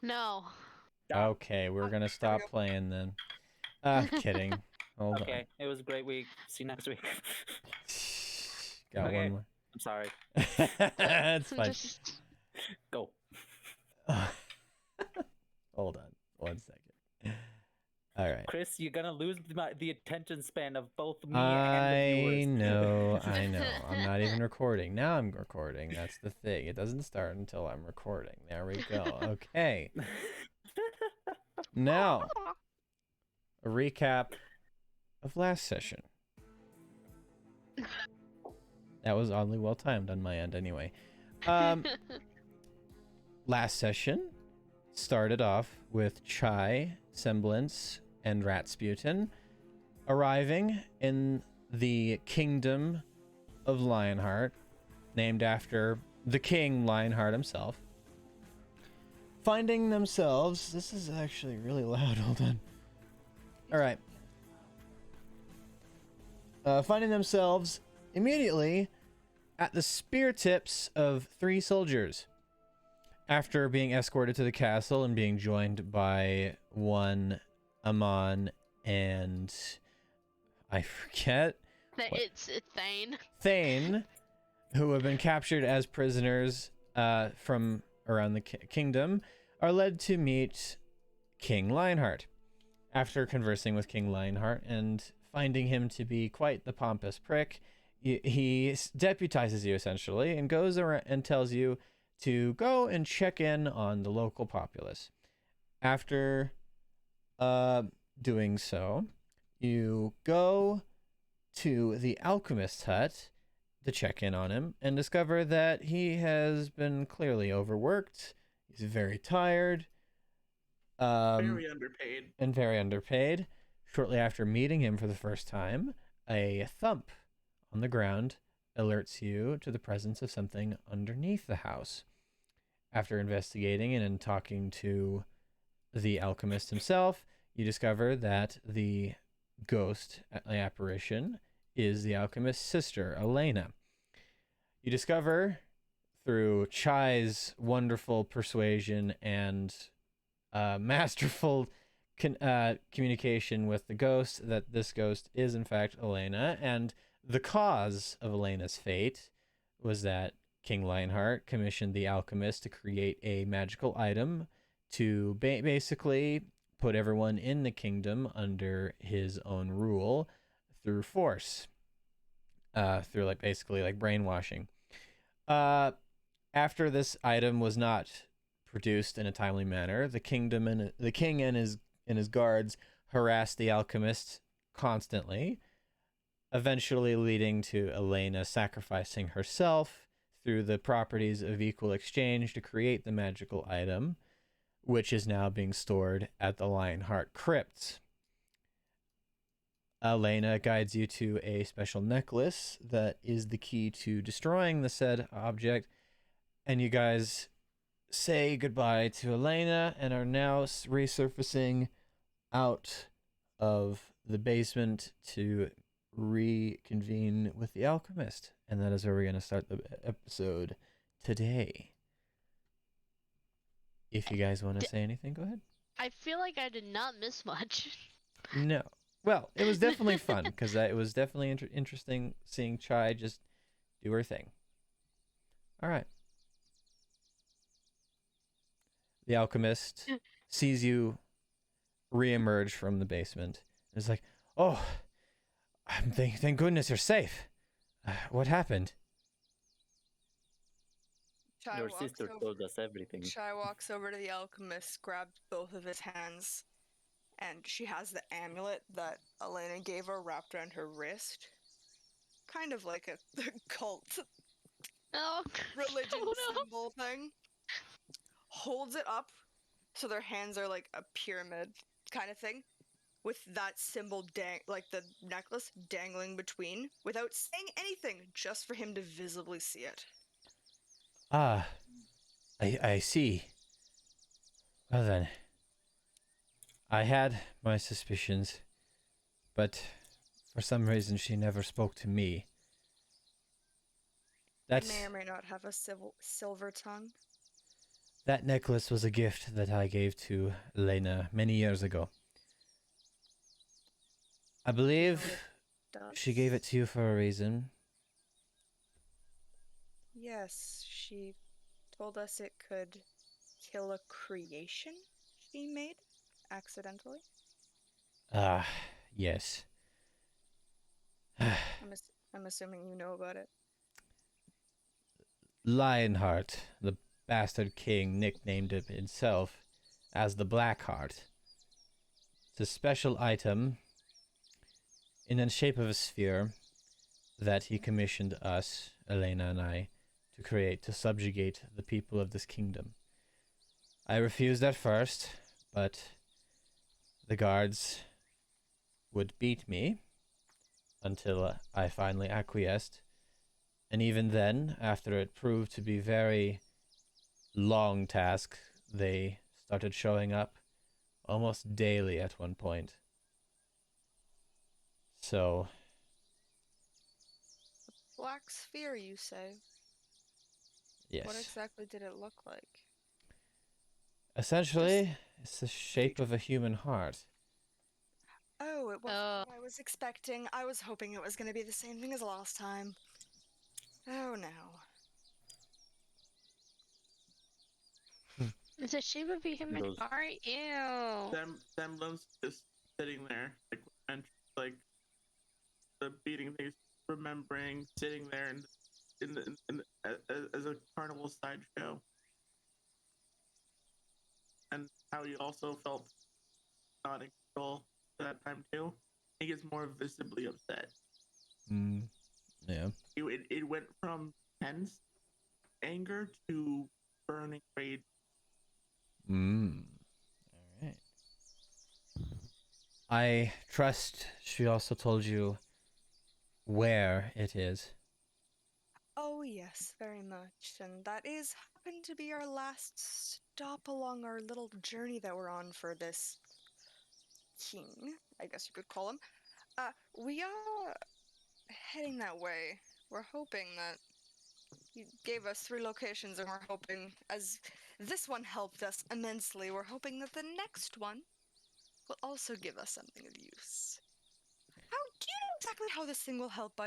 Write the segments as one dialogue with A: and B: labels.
A: No.
B: Stop.
C: Okay, we're gonna
B: There we
C: stop
B: go.
C: playing then. Kidding. Hold
D: Okay, it was a great week. See you next week.
C: on. Got
D: Okay.
C: one more.
D: I'm sorry.
C: It's fine.
A: Just
D: Go.
C: Hold on 1 second. All right.
D: Chris, you're gonna lose the attention span of both me and the
C: I
D: viewers.
C: know, I know. I'm not even recording. Now I'm recording. That's the thing. It doesn't start until I'm recording. There we go. Okay. Now, a recap of last session. That was oddly well timed on my end anyway. Last session started off with Chai, Semblance, and Ratsputin arriving in the kingdom of Lionheart, named after the king Lionheart himself. Finding themselves... This is actually really loud. Hold on. Alright. Finding themselves immediately at the spear tips of 3 soldiers. After being escorted to the castle and being joined by one Amon and I forget
A: it's Thane.
C: Thane, who have been captured as prisoners from around the kingdom, are led to meet King Lionheart. After conversing with King Lionheart and finding him to be quite the pompous prick, he deputizes you essentially and goes around and tells you to go and check in on the local populace. After doing so, you go to the alchemist's hut to check in on him and discover that he has been clearly overworked. He's very tired.
B: Very underpaid.
C: And very underpaid. Shortly after meeting him for the first time, a thump on the ground alerts you to the presence of something underneath the house. After investigating and talking to the alchemist himself, you discover that the ghost apparition is the alchemist's sister, Elena. You discover through Chai's wonderful persuasion and masterful communication with the ghost that this ghost is in fact Elena, and the cause of Elena's fate was that King Lionheart commissioned the alchemist to create a magical item to basically put everyone in the kingdom under his own rule through force, through basically brainwashing. After this item was not produced in a timely manner, the king and his guards harassed the alchemist constantly, eventually leading to Elena sacrificing herself through the properties of equal exchange to create the magical item, which is now being stored at the Lionheart crypts. Elena guides you to a special necklace that is the key to destroying the said object, and you guys say goodbye to Elena and are now resurfacing out of the basement to reconvene with the alchemist. And that is where we're going to start the episode today. If you guys want to say anything, go ahead.
A: I feel like I did not miss much.
C: No. Well, it was definitely fun because it was definitely interesting seeing Chai just do her thing. All right. The alchemist sees you reemerge from the basement and is like, "Oh, thank goodness you're safe. What happened?"
D: Your sister told us everything.
B: Chai walks over to the alchemist, grabs both of his hands, and she has the amulet that Elena gave her wrapped around her wrist. Kind of like a cult
A: Oh,
B: religion
A: oh no.
B: symbol thing. Holds it up so their hands are like a pyramid kind of thing, with that symbol like the necklace dangling between, without saying anything, just for him to visibly see it.
C: Ah, I see. Well then, I had my suspicions, but for some reason she never spoke to me. That's...
B: May or may not have a silver tongue.
C: That necklace was a gift that I gave to Elena many years ago. I believe she gave it to you for a reason.
B: Yes, she told us it could kill a creation she made accidentally.
C: Ah, yes.
B: I'm assuming you know about it.
C: Lionheart, the bastard king, nicknamed it himself as the Black Heart. It's a special item in the shape of a sphere that he commissioned us, Elena and I, to create to subjugate the people of this kingdom. I refused at first, but the guards would beat me until I finally acquiesced. And even then, after it proved to be very long task, they started showing up almost daily at one point. So,
B: Black sphere, you say?
C: yes.
B: What exactly did it look like?
C: Essentially, it's the shape of a human heart.
B: Oh, it wasn't what I was expecting. I was hoping it was going to be the same thing as last time. Oh no.
A: It's a shape of a human
D: Those-
A: heart. Ew.
E: Semblance just sitting there, and like the beating things, remembering sitting there as a carnival sideshow, and how he also felt not in control at that time too. He gets more visibly upset.
C: Yeah.
E: It went from tense anger to burning rage.
C: Alright. I trust she also told you where it is.
B: Oh yes, very much. And that is happened to be our last stop along our little journey that we're on for this king, I guess you could call him. We are heading that way. We're hoping that he gave us 3 locations, and we're hoping, as this one helped us immensely, we're hoping that the next one will also give us something of use. How do you know exactly how this thing will help?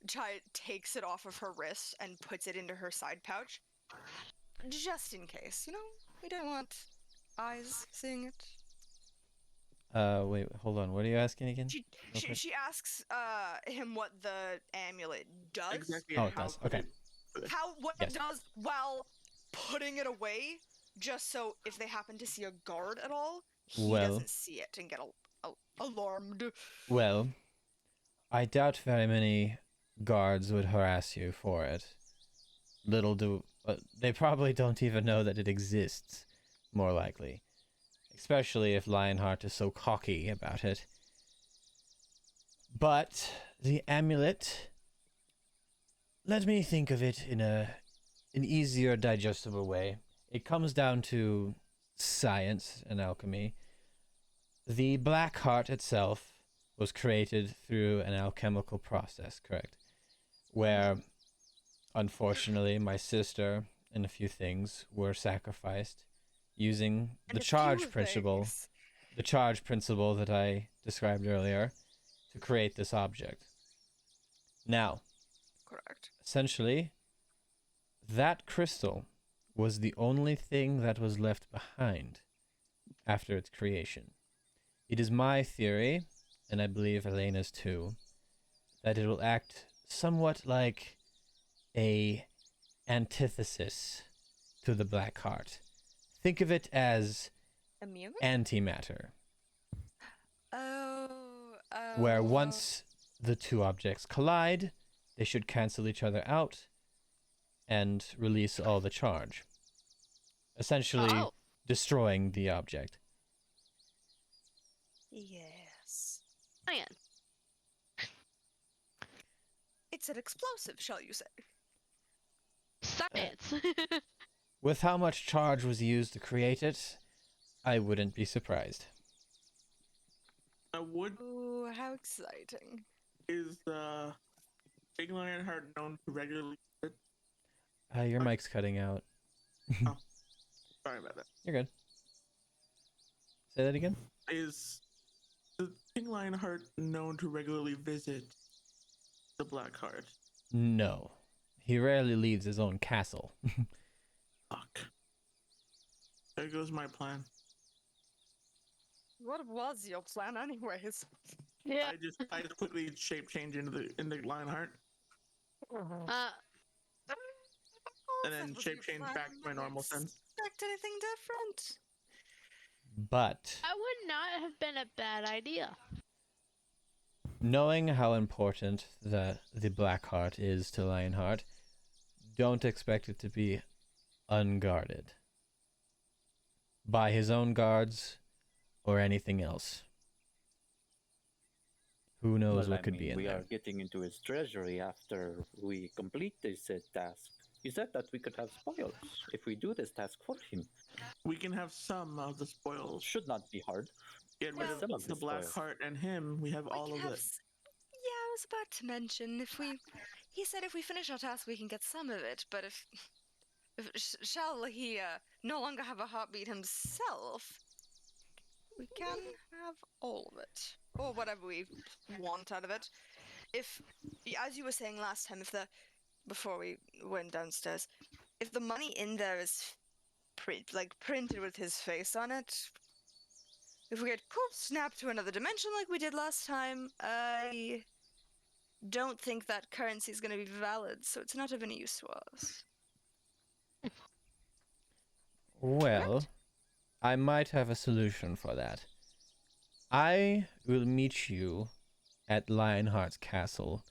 B: Chai takes it off of her wrist and puts it into her side pouch. Just in case, we don't want eyes seeing it.
C: Wait, hold on. What are you asking again?
B: She asks him what the amulet does.
E: Exactly.
C: Oh, it does. Okay.
B: What
C: Yes.
B: it does while putting it away, just so if they happen to see a guard at all, he doesn't see it and get alarmed.
C: Well, I doubt very many guards would harass you for it. They probably don't even know that it exists, more likely. Especially if Lionheart is so cocky about it. But the amulet, let me think of it in an easier, digestible way. It comes down to science and alchemy. The black heart itself was created through an alchemical process, correct? Where, unfortunately, my sister and a few things were sacrificed using the charge principle, that I described earlier, to create this object. Now,
B: Correct.
C: essentially, that crystal was the only thing that was left behind after its creation. It is my theory, and I believe Elena's too, that it will act somewhat like a antithesis to the black heart. Think of it as
B: Immune?
C: antimatter,
B: Oh.
C: where once the two objects collide, they should cancel each other out and release all the charge, essentially destroying the object.
B: Yes.
A: Man.
B: It's an explosive, shall you say?
A: Science.
C: With how much charge was used to create it, I wouldn't be surprised.
E: Wood
B: Ooh, how exciting.
E: is Big Lionheart known to regularly sit.
C: Your mic's cutting out.
E: Oh. Sorry about that.
C: You're good. Say that again.
E: Is the King Lionheart known to regularly visit the Black Heart?
C: No. He rarely leaves his own castle.
E: Fuck. There goes my plan.
B: What was your plan, anyways?
A: Yeah.
E: I just quickly shape change into the Lionheart, and then shape change back to my normal sense.
B: Expect anything different?
C: But
A: I would not have been a bad idea.
C: knowing how important the Black Heart is to Lionheart, don't expect it to be unguarded by his own guards or anything else. Who knows what could be in
D: we
C: there?
D: are getting into his treasury after we complete this task. He said that we could have spoils if we do this task for him.
E: We can have some of the spoils.
D: Should not be hard.
E: Get rid
D: Some
E: of
D: of
E: the
D: the
E: Black
D: spoils.
E: Heart and him. We have all
B: We
E: of
B: can have
E: it.
B: Yeah, I was about to mention he said if we finish our task, we can get some of it. But if shall he no longer have a heartbeat himself, we can have all of it, or whatever we want out of it. If, as you were saying last time, before we went downstairs, if the money in there is printed with his face on it, if we get snapped to another dimension like we did last time, I don't think that currency is going to be valid, so it's not of any use to us.
C: Well, I might have a solution for that. I will meet you at Lionheart's castle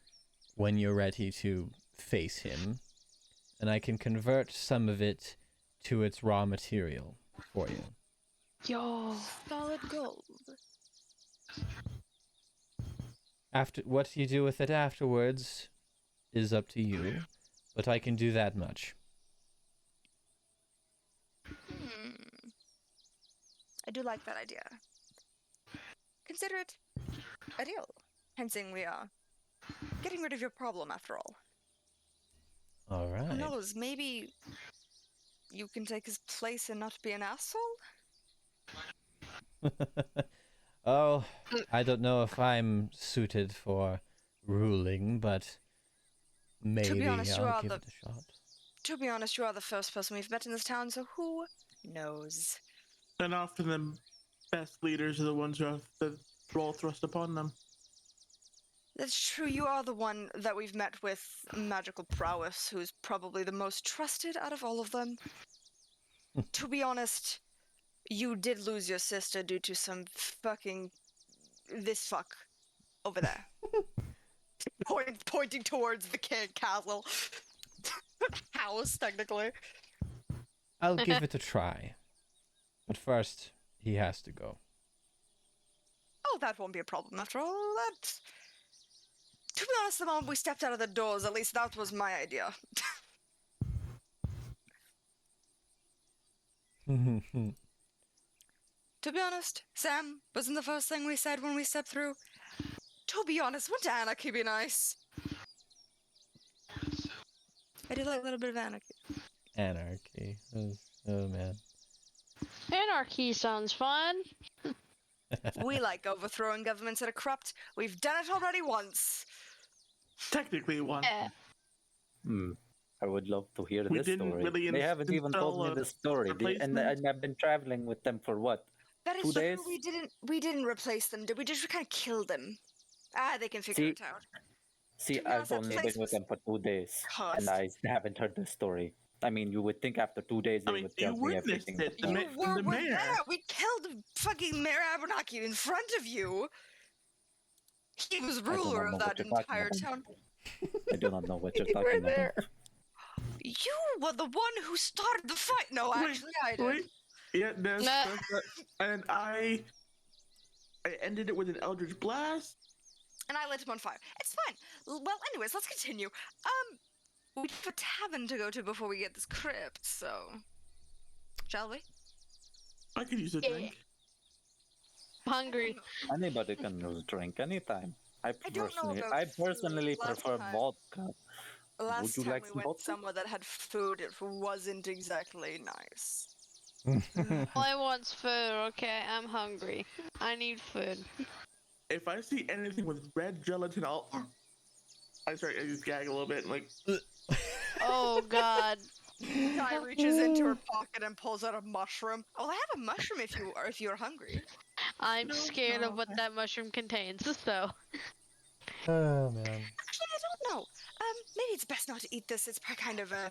C: when you're ready to face him, and I can convert some of it to its raw material for you.
A: Yo.
B: Solid gold.
C: After what you do with it afterwards is up to you, but I can do that much.
B: I do like that idea. Consider it a deal. Hensing we are getting rid of your problem after all.
C: All
B: Who
C: right.
B: knows, maybe you can take his place and not be an asshole?
C: Oh, I don't know if I'm suited for ruling, but maybe
B: honest, you
C: I'll
B: are
C: give
B: the-
C: it a shot.
B: To be honest, you are the first person we've met in this town, so who knows?
E: And often the best leaders are the ones who have the role thrust upon them.
B: That's true, you are the one that we've met with magical prowess, who's probably the most trusted out of all of them. To be honest, you did lose your sister due to some fucking... this fuck over there. Pointing towards the castle. House, technically.
C: I'll give it a try. But first, he has to go.
B: Oh, that won't be a problem after all. That... To be honest, the moment we stepped out of the doors, at least that was my idea. To be honest, Sam wasn't the first thing we said when we stepped through. To be honest, wouldn't anarchy be nice? I do like a little bit of anarchy.
C: Anarchy. Oh man.
A: Anarchy sounds fun.
B: We like overthrowing governments that are corrupt. We've done it already once.
E: Technically one.
A: Yeah.
D: I would love to hear
E: We
D: this
E: didn't
D: story.
E: really
D: They haven't even
E: install
D: told me
E: a
D: the story, and
E: replacement?
D: I've been traveling with them for what?
B: That is
D: 2
B: true.
D: days?
B: We didn't replace them, did we? Just kind of kill them. They can figure
D: See,
B: it out.
D: See,
B: To be honest,
D: I've
B: that
D: only
B: place
D: been with
B: was
D: them for 2 days,
B: cursed.
D: and I haven't heard the story. I mean, you would think after 2 days they
E: I mean,
D: would
E: you
D: tell me
E: witnessed
D: everything.
E: it.
D: but
E: The
D: no.
B: You
E: ma- the
B: were
E: mayor.
B: there. We killed fucking Mayor Abernathy in front of you. He was
D: do not
B: ruler
D: know
B: of that
D: what you're talking
B: entire
D: about.
B: town.
D: I do not know what you're
A: You were
D: talking
A: there.
D: about.
B: You were the one who started the fight. No,
E: Wait,
B: actually, I did.
E: Wait. Yeah, that's,
A: Nah.
E: and I ended it with an Eldritch Blast.
B: And I lit him on fire. It's fine. Well, anyways, let's continue. We have a tavern to go to before we get this crypt, so... Shall we?
E: I could use a
A: Yeah.
E: drink.
A: Hungry.
D: Anybody can use drink anytime.
B: I don't know about
D: I
B: food.
D: personally
B: Last
D: prefer
B: time-
D: vodka.
B: Last
D: you
B: time
D: like
B: we
D: some
B: went
D: vodka?
B: somewhere that had food, it wasn't exactly nice.
A: All I want's food, okay? I'm hungry. I need food.
E: If I see anything with red gelatin, I just gag a little bit, like.
A: Oh god.
B: Guy reaches into her pocket and pulls out a mushroom. Oh, I have a mushroom if you're hungry.
A: I'm
E: No,
A: scared
E: no,
A: of what
E: okay.
A: that mushroom contains, so.
C: Oh man.
B: Actually, I don't know. Maybe it's best not to eat this. It's kind of a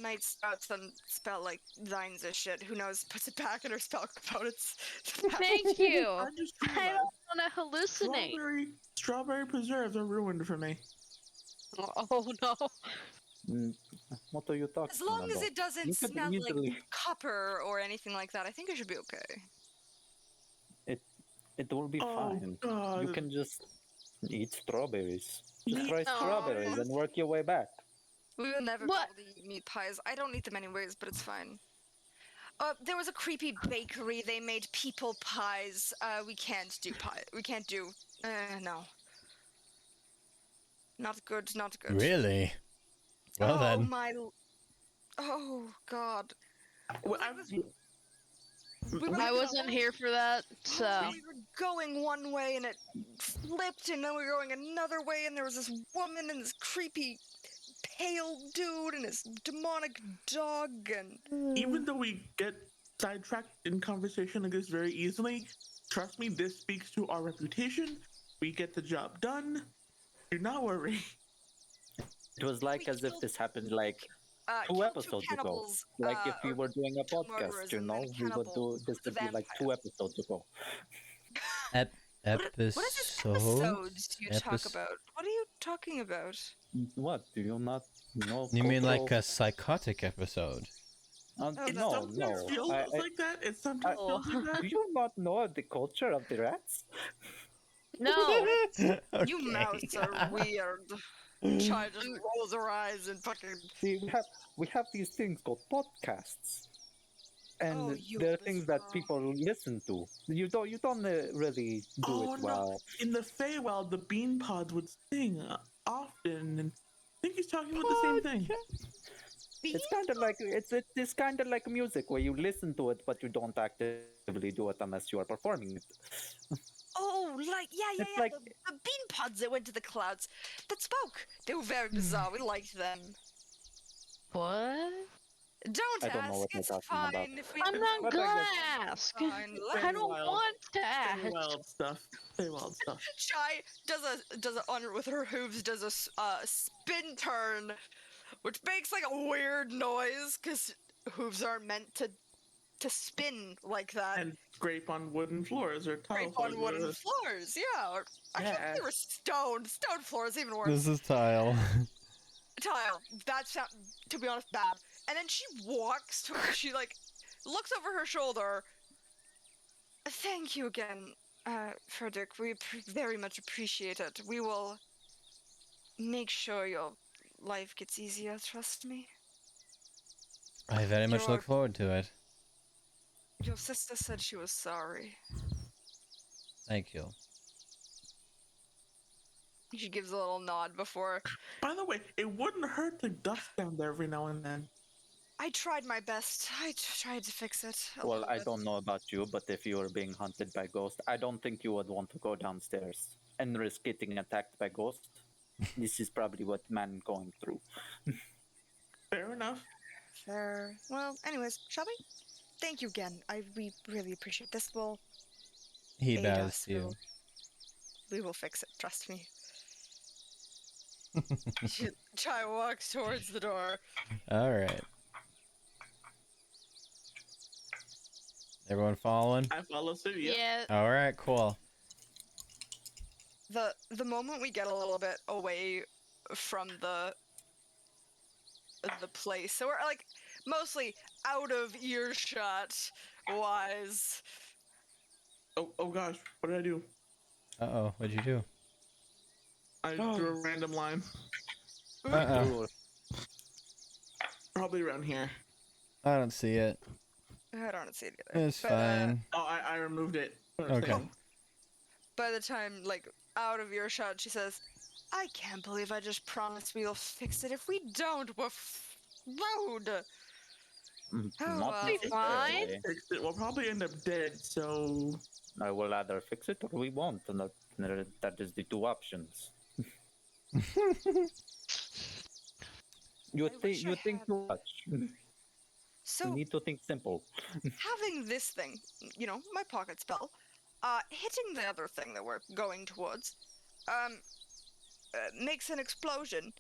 B: might spell like lines of shit. Who knows? Puts it back in her spell components.
A: Thank you.
E: I just
A: I
E: realized
A: don't want to hallucinate.
E: strawberry preserves are ruined for me.
A: Oh no.
D: What are you talking
B: As long
D: about?
B: as it doesn't
D: You could
B: smell
D: easily-
B: like copper or anything like that, I think it should be okay.
D: It will be
E: Oh
D: fine.
E: god.
D: You can just eat strawberries. Just
E: Meat
D: try
A: pies.
D: strawberries and work your way back.
B: We will never
A: What?
B: be able to eat meat pies. I don't eat them anyways, but it's fine. There was a creepy bakery. They made people pies. We can't do pie. We can't do. No. Not good. Not good.
C: Really? Well
B: oh
C: then.
B: my. Oh god.
E: Well,
B: Like this- we were
A: I
B: going-
A: wasn't here for that, so.
B: We were going one way and it flipped, and then we were going another way, and there was this woman and this creepy pale dude and his demonic dog, and
E: even though we get sidetracked in conversation like this very easily, trust me, this speaks to our reputation. We get the job done. Do not worry.
D: It was like
B: We
D: as if
B: killed-
D: this happened like 2
B: killed two
D: episodes ago.
B: cannibals,
D: Like if we
B: or
D: were doing a
B: two
D: podcast,
B: murderers
D: you
B: and
D: know,
B: then a
D: we would do
B: cannibal
D: this would be like
B: vampire.
D: 2 episodes ago.
C: Ep-
B: What is this episodes you talk
C: Epis-
B: about? What are you talking about?
D: What? Do you not know?
C: You mean like
D: cultural-
C: a psychotic episode?
B: Oh,
E: It
B: no,
E: sometimes
B: no.
E: feels like that. It sometimes
A: Oh.
E: feels like
D: Do
E: that.
D: you not know the culture of the rats?
A: No.
B: You mouths are weird. Child just rolls her eyes and fucking.
D: See, we have these things called podcasts, and
B: Oh, you
D: there are things that
B: bizarre.
D: people listen to. You don't really do
E: Oh,
D: it
E: no.
D: well.
E: In the Feywild, the bean pods would sing often, and I think he's talking about the same thing.
D: It's kind of like it's kind of like music where you listen to it, but you don't actively do it unless you are performing it.
B: Oh, like yeah,
D: It's like-
B: the bean pods that went to the clouds that spoke. They were very bizarre. We liked them.
A: What?
B: Don't
D: I don't know
B: ask.
D: what you're
B: It's
D: talking
B: fine
D: about.
B: if we.
A: I'm not
D: What I
A: gonna
D: guess-
A: ask.
B: Fine.
A: I don't
E: Feywild.
A: want to ask.
E: Feywild stuff. Feywild stuff.
B: Chai does a on with her hooves does a spin turn, which makes like a weird noise because hooves aren't meant to spin like that.
E: And scrape on wooden floors or tile
B: Scrape on
E: floors.
B: wooden floors, yeah. Or I can't
E: Yeah.
B: believe they were stone floors, even worse.
C: This is Tile.
B: Tile. That sound, to be honest, bad. And then she walks to she like looks over her shoulder. Thank you again, Frederick. We very much appreciate it. We will make sure your life gets easier. Trust me.
C: I very much
B: Your-
C: look forward to it.
B: Your sister said she was sorry.
C: Thank you.
B: She gives a little nod before.
E: By the way, it wouldn't hurt to dust down there every now and then.
B: I tried my best. I tried to fix it. a
D: Well,
B: little
D: I
B: bit.
D: don't know about you, but if you were being hunted by ghosts, I don't think you would want to go downstairs and risk getting attacked by ghosts. This is probably what man going through.
E: Fair enough.
B: Fair. Well, anyways, shall we? Thank you again. We really appreciate this. Will
C: He
B: aid
C: bows
B: us.
C: to you.
B: We will fix it. Trust me. Chai walks towards the door.
C: All right. Everyone following?
E: I follow suit. Yeah.
A: Yeah.
C: All right, cool.
B: The moment we get a little bit away from the place, so we're like mostly out of earshot wise.
E: Oh gosh, what did I do?
C: Uh-oh, what'd you do?
E: I drew a random line.
C: Uh-oh.
E: Probably around here.
C: I don't see it.
B: I don't see it either.
C: It's
B: But,
C: fine.
E: Oh, I removed it.
C: Okay.
B: By the time, like, out of earshot, she says, I can't believe I just promised we'll fix it. If we don't, we're rude. Oh,
D: Not
B: well.
D: necessarily.
E: Fix it. We'll probably end up dead, so
D: I will either fix it or we won't, and that is the two options. You
B: I wish I
D: think
B: had-
D: too much. You
B: So,
D: need to think simple.
B: having this thing, my pocket spell, hitting the other thing that we're going towards, makes an explosion.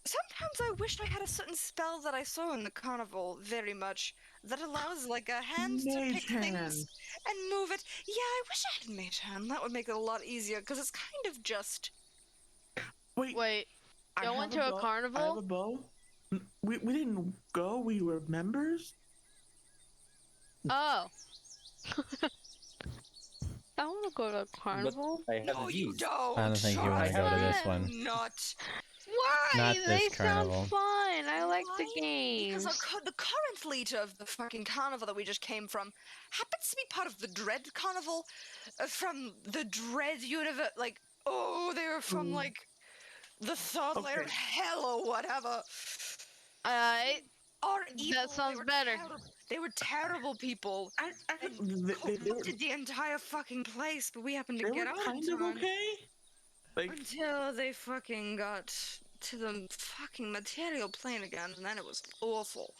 B: Sometimes I wish I had a certain spell that I saw in the carnival very much that allows like a hand to
E: Mage
B: pick
E: hand.
B: things and move it. Yeah, I wish I had mage hand. That would make it a lot easier because it's kind of just.
E: wait.
A: Wait,
E: I
A: y'all
E: have
A: went to a
E: bow. I have
A: carnival?
E: a bow. We didn't go. We were members.
A: Oh. I want to go to a carnival.
D: But I have
B: No, you
D: these.
B: don't.
C: I don't think you
D: wanna go to
C: this
B: Try
C: one.
B: Not.
A: Why?
C: Not
A: They
C: this carnival.
A: sound fun. I like the
B: Why?
A: games.
B: Because the current leader of the fucking carnival that we just came from happens to be part of the Dread Carnival from the Dread universe. Like, they were from
E: Ooh.
B: like the third layer of
E: Okay.
B: hell or whatever.
A: Alright.
B: Or evil.
A: That sounds
B: they were
A: better.
B: They were terrible people.
E: I
B: And
E: they were,
B: corrupted the entire fucking place, but we happened to
E: they
B: get
E: were
B: out
E: kind
B: in
E: of
B: time.
E: okay. Like
B: Until they fucking got to the fucking material plane again, and then it was awful.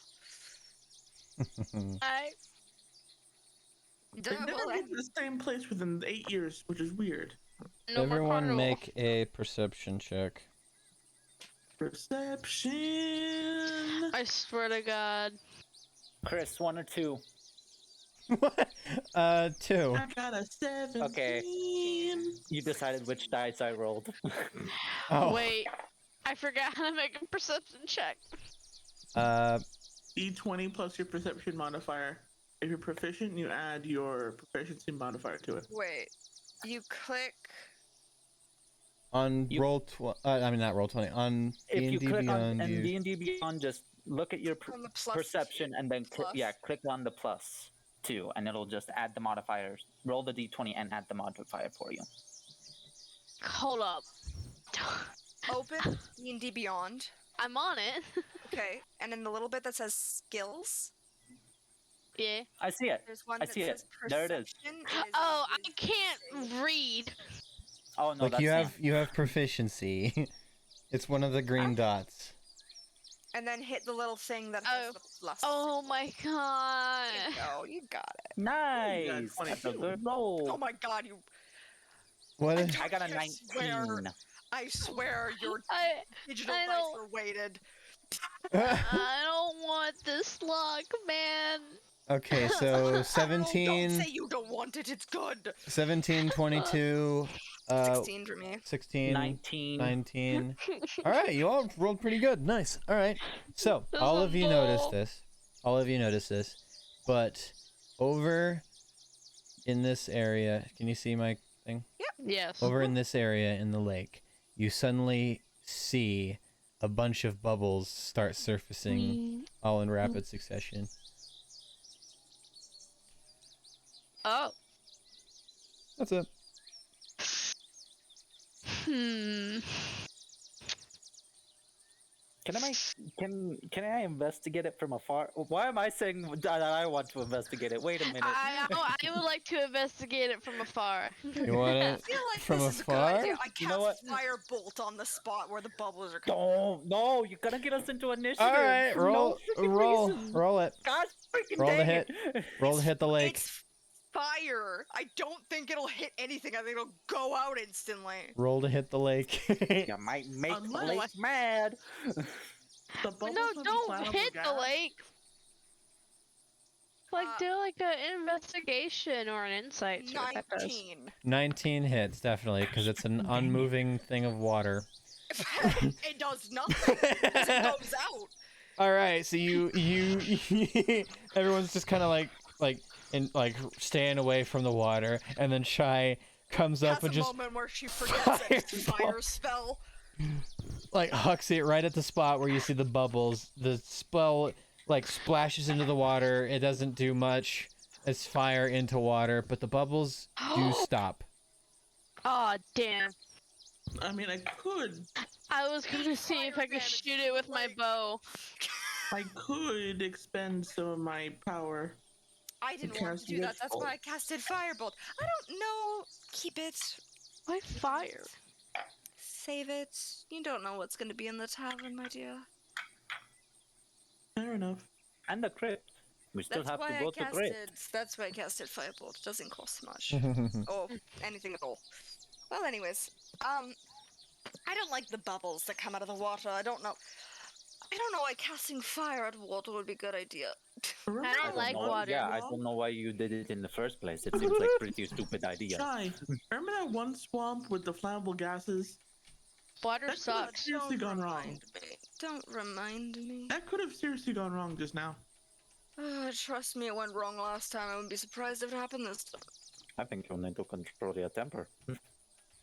A: I
E: they never get to the same place within 8 years, which is weird.
A: no more
C: Everyone
A: carnival.
C: make a perception check.
E: Perception.
A: I swear to God.
D: Chris, 1 or 2?
C: What? 2.
E: I got a 17.
D: Okay. You decided which dice I rolled.
C: Oh.
A: Wait. I forgot how to make a perception check.
E: D20 plus your perception modifier. If you're proficient, you add your proficiency modifier to it.
B: Wait, you click.
C: On
D: You-
C: roll 20. I mean, not roll 20. On
D: If you
C: D&D
D: click on
C: Beyond, you.
D: D&D Beyond, just look at your
B: On the plus
D: perception and then
B: plus.
D: click on the plus 2, and it'll just add the modifiers. Roll the D20 and add the modifier for you.
A: Hold up.
B: Open D&D Beyond.
A: I'm on it.
B: Okay, and in the little bit that says skills,
A: Yeah.
D: I see it.
B: there's one
D: I
B: that
D: see it.
B: says
D: There it is.
B: perception.
A: Oh, I can't read.
D: Oh no,
C: Look,
D: that's
C: you
D: not-
C: have proficiency. It's one of the green dots.
B: And then hit the little thing that has
A: Oh.
B: the plus.
A: Oh my God.
B: Oh, you got it.
D: Nice. That's a
E: 22.
D: good roll.
B: Oh my god, you.
C: What?
B: I
C: Is,
B: don't
D: I got a
B: I swear,
D: 19.
B: I swear your
A: I
B: digital
A: I
B: dice
A: don't-
B: are weighted.
A: I don't want this luck, man.
C: okay, so
B: Oh, don't
C: 17,
B: say you don't want it, it's good.
C: 17, 22,
B: 16 for me.
C: 16,
D: 19.
C: 19. All right, you all rolled pretty good. Nice. All right. So,
A: This
C: all
A: is
C: of you noticed
A: bull.
C: this. All of you noticed this. But over in this area, can you see my thing?
A: Yes.
C: Over in this area in the lake, you suddenly see a bunch of bubbles start surfacing all in rapid succession.
A: Oh.
C: That's it.
A: Hmm.
D: Can I investigate it from afar? Why am I saying that I want to investigate it? Wait a minute.
A: I would like to investigate it from afar.
C: You want
B: I
C: it
B: feel like
C: from
B: this is a
C: afar?
B: good idea. I cast
D: You know what?
B: Firebolt on the spot where the bubbles are coming.
D: Don't. No, you're gonna get us into initiative.
C: All right,
D: for no freaking reason.
C: roll it.
D: God freaking
C: Roll to
D: dang
C: hit.
D: it.
C: Roll to hit the lake.
B: It's fire. I don't think it'll hit anything. I think it'll go out instantly.
C: Roll to hit the lake.
D: You might make the
E: Unless-
D: lake mad.
E: The bubbles
A: No,
E: have
A: don't
E: inflammable
A: hit the
E: gas.
A: lake. Like,
B: Uh,
A: do like an investigation or an insight. See what that does.
B: 19.
C: 19 hits, definitely, because it's an unmoving thing of water.
B: It does nothing. It goes out.
C: All right, so you everyone's just kind of like staying away from the water, and then Shy comes up
B: That's a
C: and just
B: moment where she forgets it's a
C: Fireball.
B: fire spell.
C: like hucks it right at the spot where you see the bubbles. The spell like splashes into the water. It doesn't do much. It's fire into water, but the bubbles do stop.
A: Aw, damn.
E: I mean, I could.
A: I was gonna see if I could
B: damage
A: shoot it with my
B: like-
A: bow.
E: I could expend some of my power.
B: I didn't want to
E: cast
B: do that. That's
E: Witchbolt.
B: why I casted Firebolt. I don't know. Keep it.
A: Why fire?
B: Save it. You don't know what's going to be in the tavern, my dear.
E: Fair enough.
D: And the crypt. We still
B: That's
D: have
B: why
D: to
B: I
D: go to
B: casted.
D: crypt.
B: That's why I casted Firebolt. It doesn't cost much. Or anything at all. Well, anyways, I don't like the bubbles that come out of the water. I don't know why casting fire at water would be a good idea.
E: Remember,
A: I don't like
D: know.
A: water.
D: Yeah, I don't know why you did it in the first place. It seems like a pretty stupid idea.
E: Shy, remember that one swamp with the flammable gases?
A: Water
E: That could have
A: sucks.
E: seriously gone wrong.
B: remind me. Don't remind me.
E: That could have seriously gone wrong just now.
B: Trust me, it went wrong last time. I wouldn't be surprised if it happened this time.
D: I think you need to control your temper.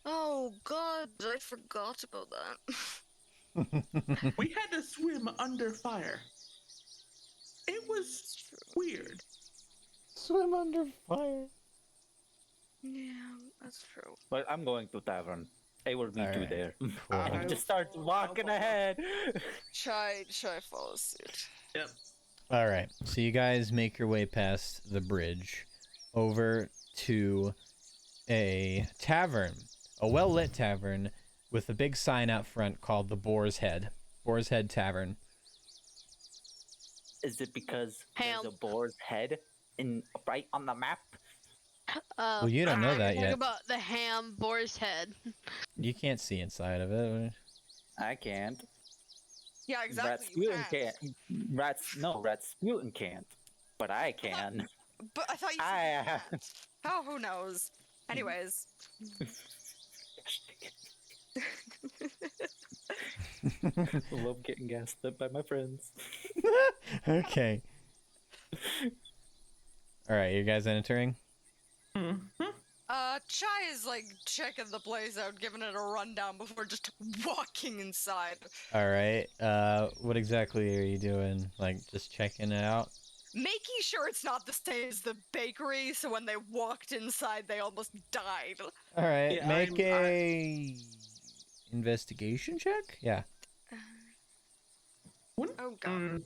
B: Oh God, I forgot about that.
E: We had to swim under fire. It was weird.
C: Swim under fire.
B: Yeah, that's true.
D: But I'm going to tavern. I will meet you
C: Alright,
D: there.
C: cool.
D: Just start walking ahead.
B: Try follow suit.
E: Yep.
C: All right, so you guys make your way past the bridge over to a tavern, a well-lit tavern with a big sign out front called the Boar's Head Tavern.
D: Is it because
A: Ham.
D: there's a boar's head right on the map?
C: Well, you don't know that
A: Talk
C: yet.
A: about the ham boar's head.
C: You can't see inside of it.
D: I can't.
B: Yeah, exactly. You can't.
D: Rasputin can't. But I can.
B: But I thought you said you can't. Oh, who knows? Anyways.
D: I love getting gassed up by my friends.
C: Okay. All right, you guys entering?
B: Chai is like checking the place out, giving it a rundown before just walking inside.
C: All right. What exactly are you doing? Like just checking it out?
B: Making sure it's not the same as the bakery, so when they walked inside, they almost died.
C: All right.
E: Yeah,
C: Make a investigation check. Yeah.
B: Oh god.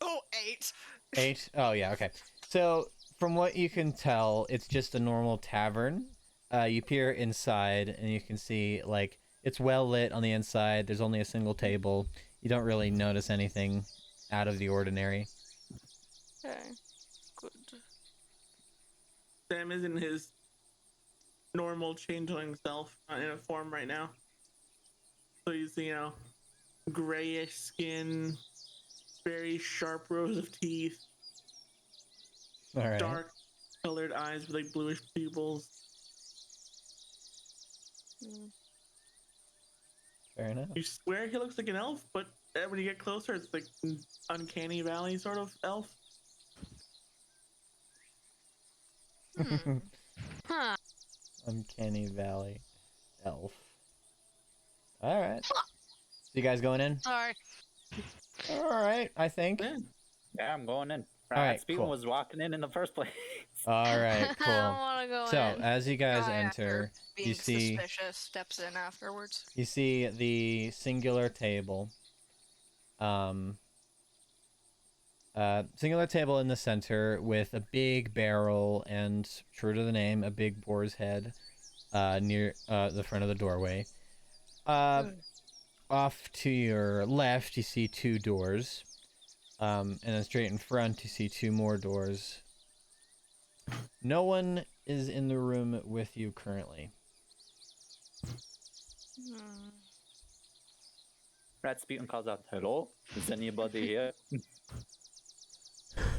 B: Oh, 8.
C: 8. Oh yeah. Okay. So from what you can tell, it's just a normal tavern. You peer inside, and you can see like it's well lit on the inside. There's only a single table. You don't really notice anything out of the ordinary.
B: Okay. Good.
E: Sam isn't his normal changeling self, not in a form right now. So he's, grayish skin, very sharp rows of teeth,
C: All right.
E: dark colored eyes with like bluish pupils.
C: Fair enough.
E: You swear he looks like an elf, but when you get closer, it's like an uncanny valley sort of elf.
A: Huh.
C: Uncanny Valley elf. All right. So you guys going in?
A: Sorry.
C: All right. I think.
D: Yeah, I'm going in.
C: All right,
D: Rasputin
C: cool.
D: was walking in the first place.
C: All right.
A: I don't
C: Cool.
A: want to go
C: So
A: in.
C: as you guys
B: Guy,
C: enter,
B: after being
C: you see
B: suspicious, steps in afterwards.
C: you see the singular table. Singular table in the center with a big barrel and, true to the name, a big boar's head near the front of the doorway. Off to your left, you see 2 doors. And then straight in front, you see 2 more doors. No one is in the room with you currently.
D: Rasputin calls out, "Hello? Is anybody here?"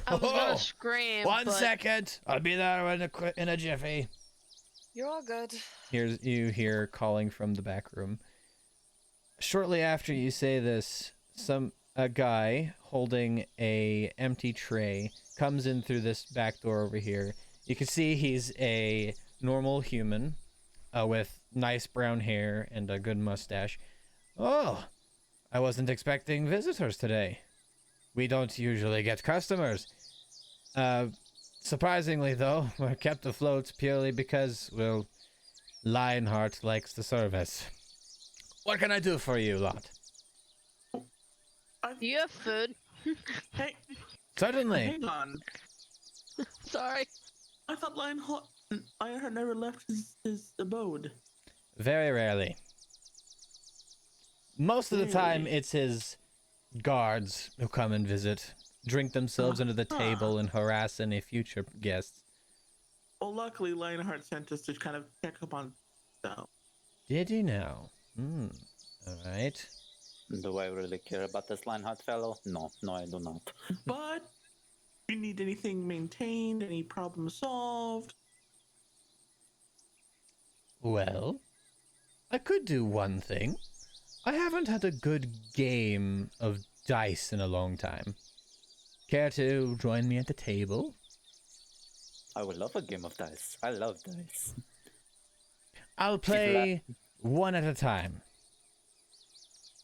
A: I was gonna scream.
C: One
A: but
C: second, I'll be there in a jiffy.
B: You're all good.
C: You hear calling from the back room. Shortly after you say this, a guy holding a empty tray comes in through this back door over here. You can see he's a normal human with nice brown hair and a good mustache. Oh, I wasn't expecting visitors today. We don't usually get customers. Surprisingly, though, we're kept afloat purely because, well, Lionheart likes the service. What can I do for you, lot?
A: Do you have food?
E: Hey,
C: Certainly.
E: hang on.
A: Sorry.
E: I thought Lionheart never left his abode.
C: Very rarely. Most of the time,
E: Really?
C: it's his guards who come and visit, drink themselves under the table, and harass any future guests.
E: Well, luckily, Lionheart sent us to kind of check up on stuff.
C: Did you know? All right.
D: Do I really care about this Lionheart fellow? No, I do not.
E: But if you need anything maintained, any problem solved,
C: Well, I could do one thing. I haven't had a good game of dice in a long time. Care to join me at the table?
D: I would love a game of dice. I love dice.
C: I'll play one at a time.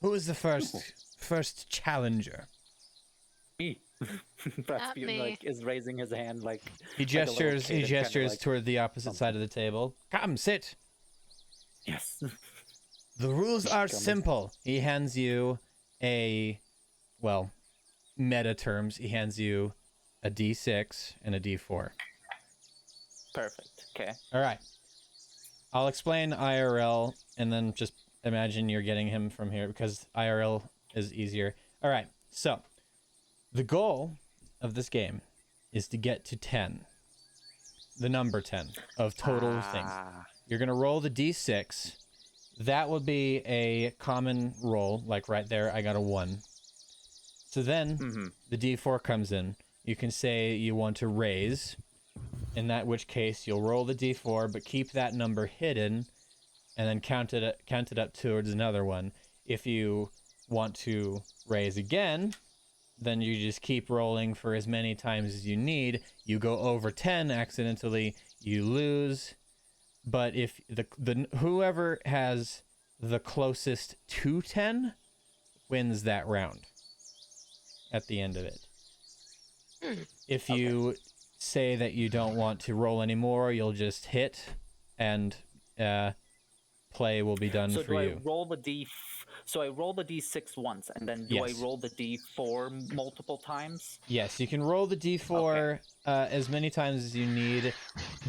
C: Who is the first challenger?
D: Me. Perhaps
A: Not
D: Bjorn,
A: me.
D: like, is raising his hand like
C: He
D: like a little
C: gestures.
D: kid
C: He
D: and kinda
C: gestures
D: like,
C: toward the opposite side of the table. Come, sit.
D: yes.
C: The rules are
D: Come on.
C: simple. He hands you meta terms. He hands you a D6 and a D4.
D: Perfect. Okay.
C: All right. I'll explain IRL and then just imagine you're getting him from here because IRL is easier. All right. So, the goal of this game is to get to 10. The number 10 of total things. You're going to roll the D6. That would be a common roll, like right there, I got a 1. So then the D4 comes in. You can say you want to raise, in that which case you'll roll the D4, but keep that number hidden, and then count it up towards another one. If you want to raise again, then you just keep rolling for as many times as you need. You go over 10 accidentally, you lose. But if the whoever has the closest to 10 wins that round at the end of it. If you say that you don't want to roll anymore, you'll just hit and play will be done
D: So
C: for
D: do
C: you.
D: I roll the So I roll the D6 once, and then do
C: Yes.
D: I roll the D4 multiple times?
C: Yes, you can roll the D4 as many times as you need,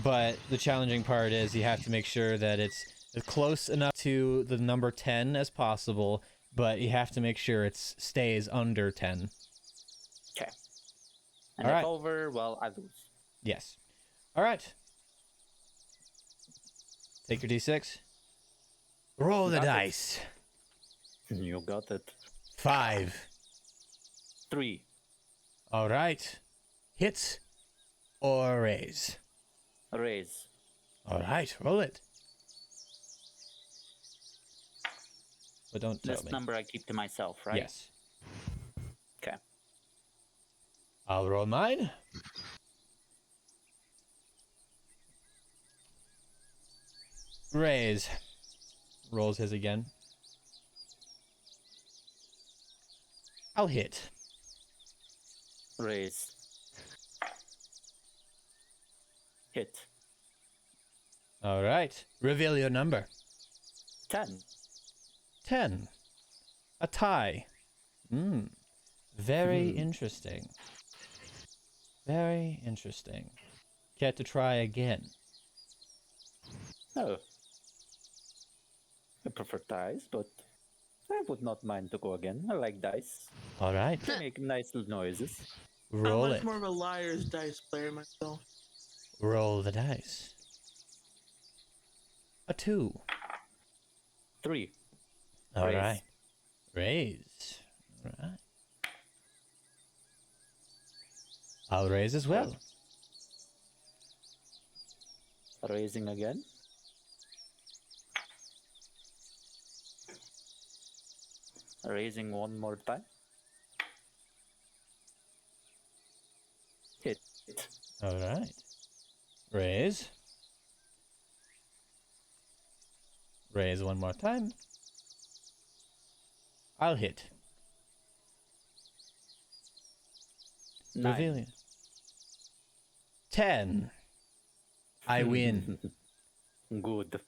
C: but the challenging part is you have to make sure that it's close enough to the number 10 as possible, but you have to make sure it stays under 10.
D: Okay. And
C: All
D: if
C: right.
D: over, well, I lose.
C: Yes. All right. Take your D6. Roll the
D: Got it.
C: dice.
D: You got it.
C: 5.
D: 3.
C: All right. Hit or raise.
D: Raise.
C: All right, roll it. But don't tell
D: This
C: me.
D: number I keep to myself, right?
C: Yes.
D: Okay.
C: I'll roll mine. Raise. Rolls his again. I'll hit.
D: Raise. Hit.
C: All right. Reveal your number.
D: 10.
C: 10. A tie. Very interesting. Very interesting. Care to try again?
D: Oh. I prefer dice, but I would not mind to go again. I like dice.
C: All right.
D: They make nice little noises.
C: Roll
E: I'm much
C: it.
E: more of a liar's dice player myself.
C: Roll the dice. A 2.
D: 3.
C: All
D: Raise.
C: right. Raise. All right. I'll raise as well.
D: Raising again. Raising one more time. Hit.
C: All right. Raise. Raise one more time. I'll hit.
D: 9.
C: Reveal it. 10. I win.
D: Good.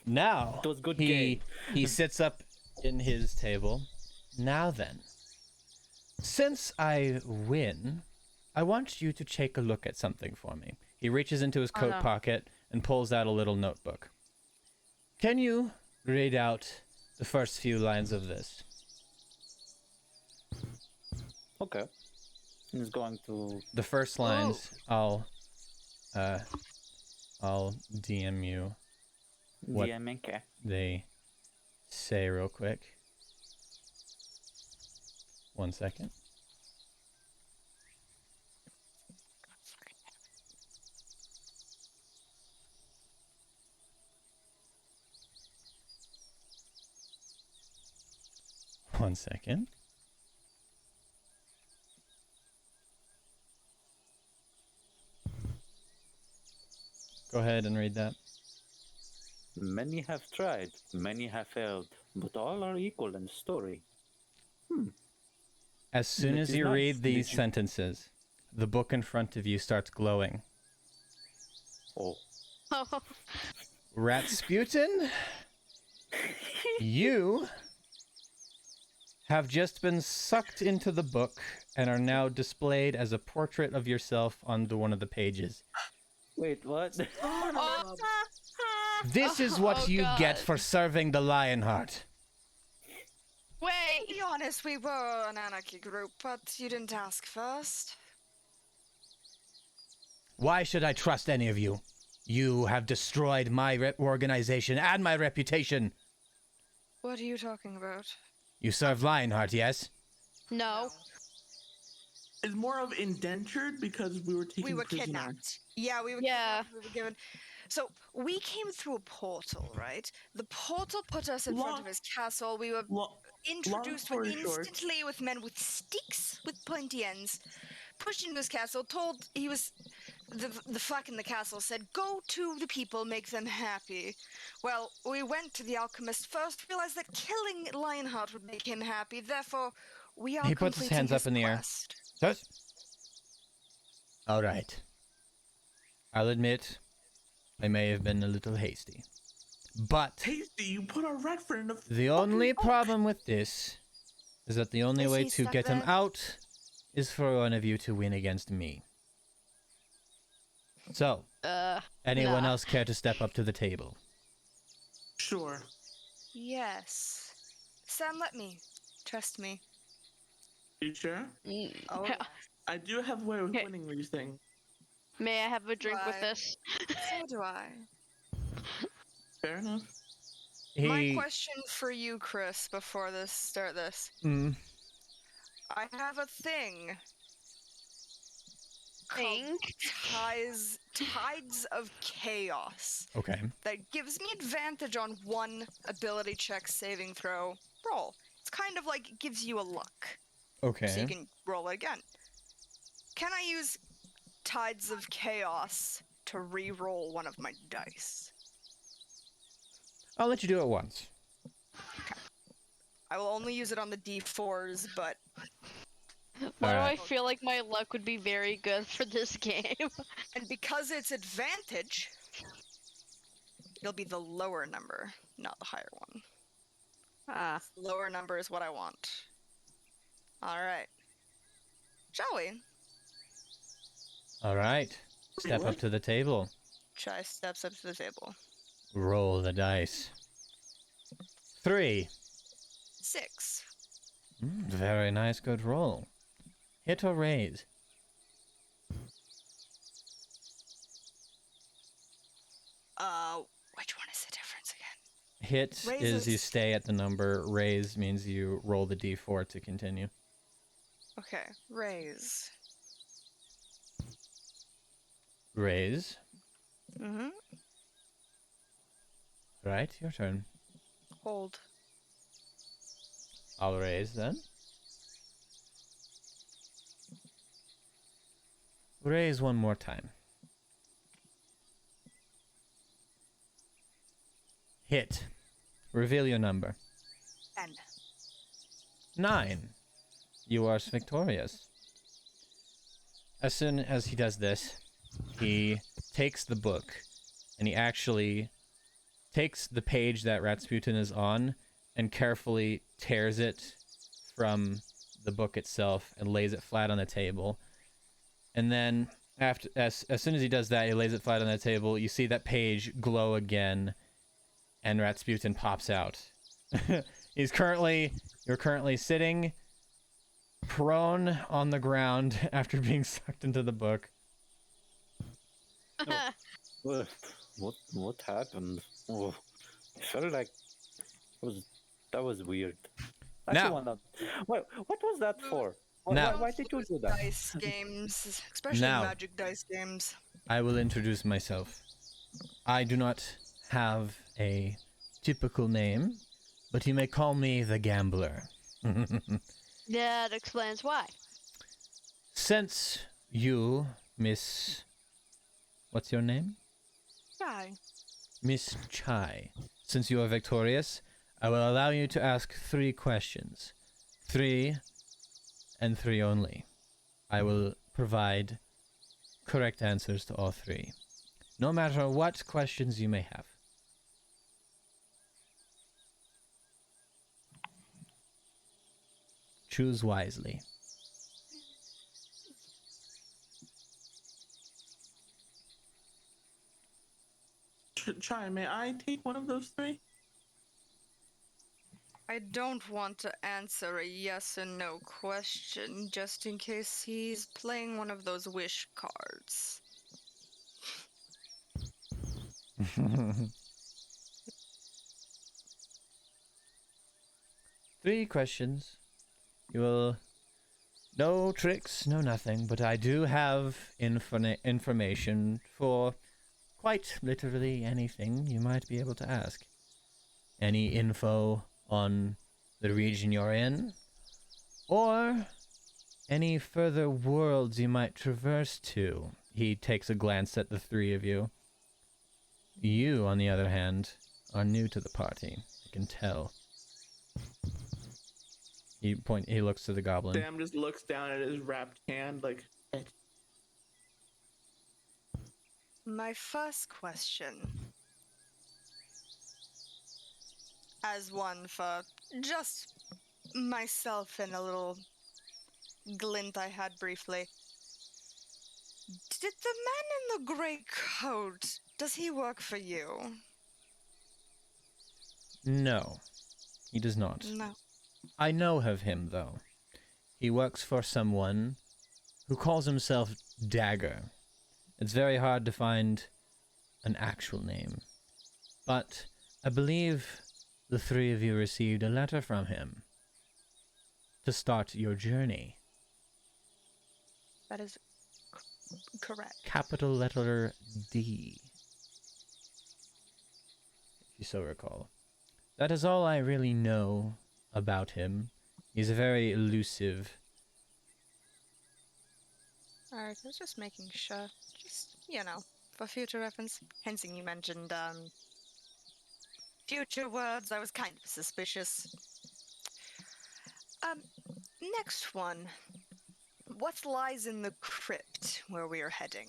C: Now
D: It was good
C: he
D: game.
C: he sits up in his table. Now then, Since I win, I want you to take a look at something for me. He reaches into his coat pocket and pulls out a little notebook. Can you read out the first few lines of this?
D: Okay. He's going to.
C: The first lines, I'll DM you what
D: DMK.
C: they say real quick. 1 second.1 second. Go ahead and read that.
D: Many have tried, many have failed, but all are equal in story.
C: As soon
D: That
C: as
D: is
C: you
D: nice.
C: read these
D: Did you-
C: sentences, the book in front of you starts glowing.
D: Oh.
C: Ratsputin, you have just been sucked into the book and are now displayed as a portrait of yourself onto one of the pages.
D: Wait, what?
A: Oh,
C: This is what
A: Oh,
C: you get
A: God.
C: for serving the Lionheart.
B: To
A: wait.
B: be honest, we were an anarchy group, but you didn't ask first.
C: Why should I trust any of you? You have destroyed my organization and my reputation.
B: What are you talking about?
C: You serve Lionheart, yes?
A: No.
E: It's more of indentured because we were taken
B: We were
E: prisoner.
B: kidnapped. Yeah, we were
A: Yeah.
B: kidnapped. We were given. So we came through a portal, right? The portal put us in front of
E: Long-
B: his castle. We were introduced
E: story short.
B: instantly with men with sticks with pointy ends. Pushed into his castle. Told he was the fuck in the castle said, "Go to the people, make them happy." Well, we went to the alchemist first. Realized that killing Lionheart would make him happy. Therefore, we are
C: He puts his
B: completing
C: hands up in the air.
B: quest.
C: Yes. All right. I'll admit, I may have been a little hasty. But
E: Tasty, you put a red friend in a
C: the only problem with this is that the only
B: Is
C: way
B: he
C: to
B: stuck
C: get him
B: there?
C: out is for one of you to win against me. So, anyone
A: Nah.
C: else care to step up to the table?
E: Sure.
B: Yes. Sam, let me. Trust me.
E: You sure?
B: Oh,
E: I do have a way of
A: Okay.
E: winning these things.
A: May I have a drink with
B: Why?
A: this?
B: so do I.
E: Fair enough.
B: My question for you, Chris, before start this.
C: Mm,
B: I have a thing. called
A: Thing?
B: Tides of Chaos
C: okay.
B: that gives me advantage on one ability check saving throw roll. It's kind of like it gives you a luck,
C: Okay.
B: so you can roll it again. Can I use Tides of Chaos to re-roll one of my dice?
C: I'll let you do it once.
B: I will only use it on the d4s, but
A: Why do I
C: Alright.
A: feel like my luck would be very good for this game?
B: and because it's advantage, it'll be the lower number, not the higher one.
A: Ah.
B: Lower number is what I want. Alright. Shall we?
C: All right. Step up
E: what?
C: to the table.
B: Chai steps up to the table.
C: Roll the dice. 3.
B: 6.
C: Very nice, good roll. Hit or raise?
B: Which one is the difference again?
C: Hit is you
B: Raises.
C: stay at the number. Raise means you roll the d4 to continue.
B: Okay, raise.
C: Raise.
B: Mm-hmm.
C: Right, your turn.
B: Hold.
C: I'll raise then. Raise one more time. Hit. Reveal your number.
B: 10.
C: 9. You are victorious. As soon as he does this, he takes the book and he actually takes the page that Ratsputin is on and carefully tears it from the book itself and lays it flat on the table. And then as soon as he does that, he lays it flat on the table. You see that page glow again, and Rasputin pops out. You're currently sitting prone on the ground after being sucked into the book.
D: What happened? Oh, I felt like that was weird.
C: Now-
D: What was that for?
C: Now-
D: Why did you do that?
B: Dice games, especially
C: Now.
B: magic dice games.
C: I will introduce myself. I do not have a typical name, but you may call me the Gambler.
A: That explains why.
C: Since you, Miss... What's your name?
B: Hi.
C: Miss Chai. Since you are victorious, I will allow you to ask 3 questions. 3 and 3 only. I will provide correct answers to all 3. No matter what questions you may have. Choose wisely.
E: Chai, may I take one of those 3?
B: I don't want to answer a yes and no question just in case he's playing one of those wish cards.
C: 3 questions. You will... No tricks, no nothing, but I do have information for quite literally anything you might be able to ask. Any info on the region you're in, or any further worlds you might traverse to. He takes a glance at the 3 of you. You, on the other hand, are new to the party. I can tell. He looks to the goblin.
E: Sam just looks down at his wrapped hand like,
B: My first question, as one for just myself and a little glint I had briefly. Did the man in the grey coat, does he work for you?
C: No, he does not.
B: No.
C: I know of him, though. He works for someone who calls himself Dagger. It's very hard to find an actual name. But I believe the 3 of you received a letter from him to start your journey.
B: That is correct.
C: Capital letter D, if you so recall. That is all I really know about him. He's very elusive.
B: Alright, I was just making sure. Just, for future reference. Hensing, you mentioned, future words. I was kind of suspicious. Next one. What lies in the crypt where we are heading?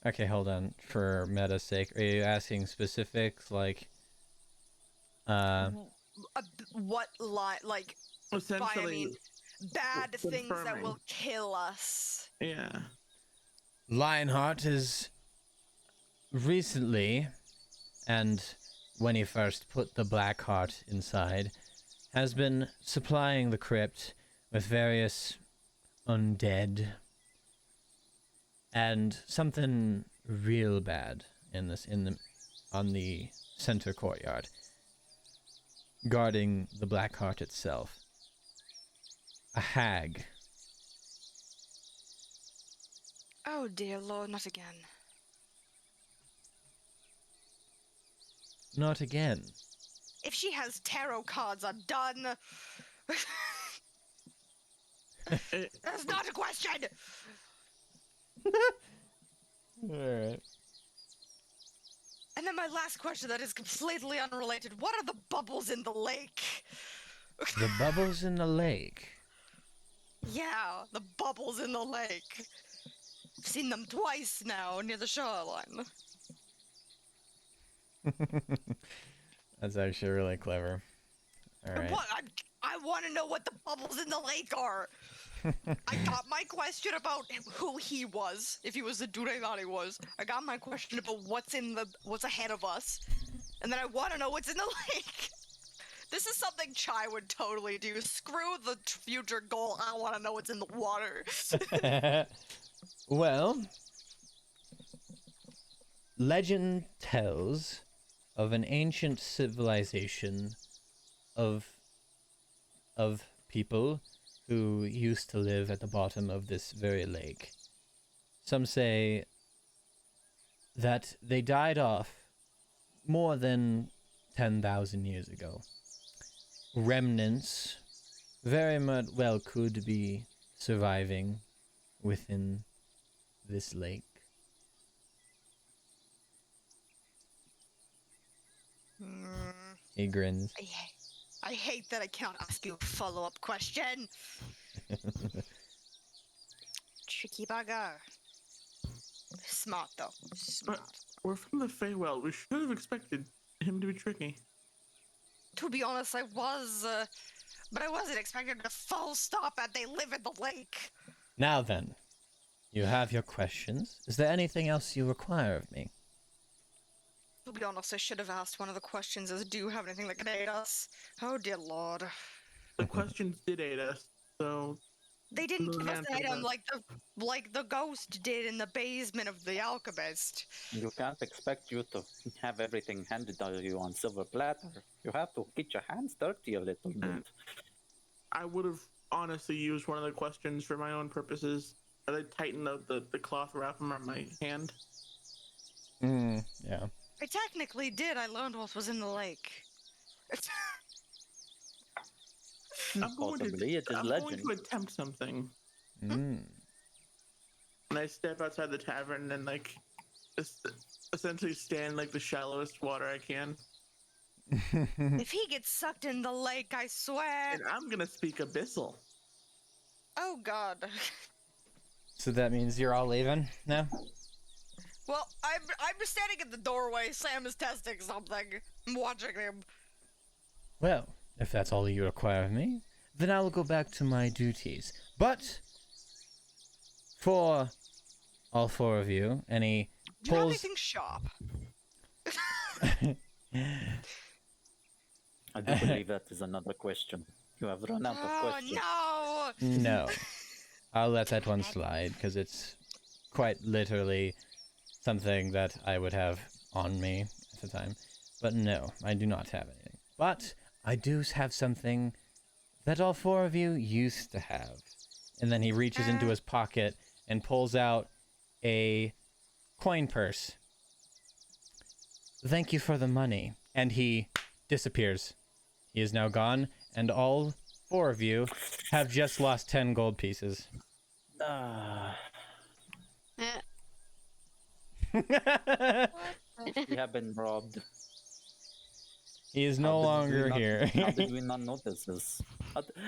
C: Okay, hold on. For meta's sake, are you asking specifics like...
B: What lie, like,
E: essentially,
B: bad things that
E: confirming.
B: will kill us.
E: Yeah.
C: Lionheart is recently, and when he first put the Black Heart inside, has been supplying the crypt with various undead and something real bad on the center courtyard, guarding the Black Heart itself. A hag.
B: Oh dear lord, not again.
C: Not again.
B: If she has tarot cards, I'm done. That's not a question!
C: Alright.
B: And then my last question that is completely unrelated. What are the bubbles in the lake?
C: The bubbles in the lake.
B: Yeah, the bubbles in the lake. I've seen them twice now near the shoreline.
C: That's actually really clever. All right.
B: What? I want to know what the bubbles in the lake are. I got my question about who he was, if he was the dude I thought he was. I got my question about what's ahead of us, and then I want to know what's in the lake. This is something Chai would totally do. Screw the future goal. I want to know what's in the water.
C: Well, legend tells of an ancient civilization of people who used to live at the bottom of this very lake. Some say that they died off more than 10,000 years ago. Remnants very much well could be surviving within this lake. He grins.
B: I hate that I can't ask you a follow-up question. Tricky bugger. Smart though. Smart.
E: We're from the Feywild. We should have expected him to be tricky.
B: To be honest, I was, but I wasn't expecting a full stop at they live in the lake.
C: Now then, you have your questions. Is there anything else you require of me?
B: To be honest, I should have asked one of the questions as do you have anything that can aid us? Oh dear lord.
E: The questions did aid us, so
B: They didn't
E: No
B: give us
E: answer
B: an item
E: that.
B: like the ghost did in the basement of the alchemist.
D: You can't expect you to have everything handed to you on silver platter. You have to get your hands dirty a little bit.
E: I would have honestly used one of the questions for my own purposes. I tightened out the cloth wrap around my hand.
C: Yeah.
B: I technically did. I learned what was in the lake.
D: Possibly, it is
E: I'm
D: legend.
E: going to attempt something.
C: Mm.
E: And I step outside the tavern and essentially stand in, like the shallowest water I can.
B: If he gets sucked in the lake, I swear.
E: And I'm gonna speak abyssal.
B: Oh god.
C: So that means you're all leaving now?
B: Well, I'm standing in the doorway. Sam is testing something. I'm watching him.
C: Well, if that's all you require of me, then I will go back to my duties. But for all four of you, and he
B: Do you have
C: pulls.
B: anything sharp?
D: I do believe that is another question. You have run out of
B: Oh
D: questions.
B: no!
C: No, I'll let that one slide because it's quite literally something that I would have on me at the time. But no, I do not have anything. But I do have something that all four of you used to have. And then he reaches into his pocket and pulls out a coin purse. Thank you for the money. And he disappears. He is now gone, and all four of you have just lost 10 gold pieces.
A: Eh,
D: We have been robbed.
C: He is no longer here.
D: How did we not notice this?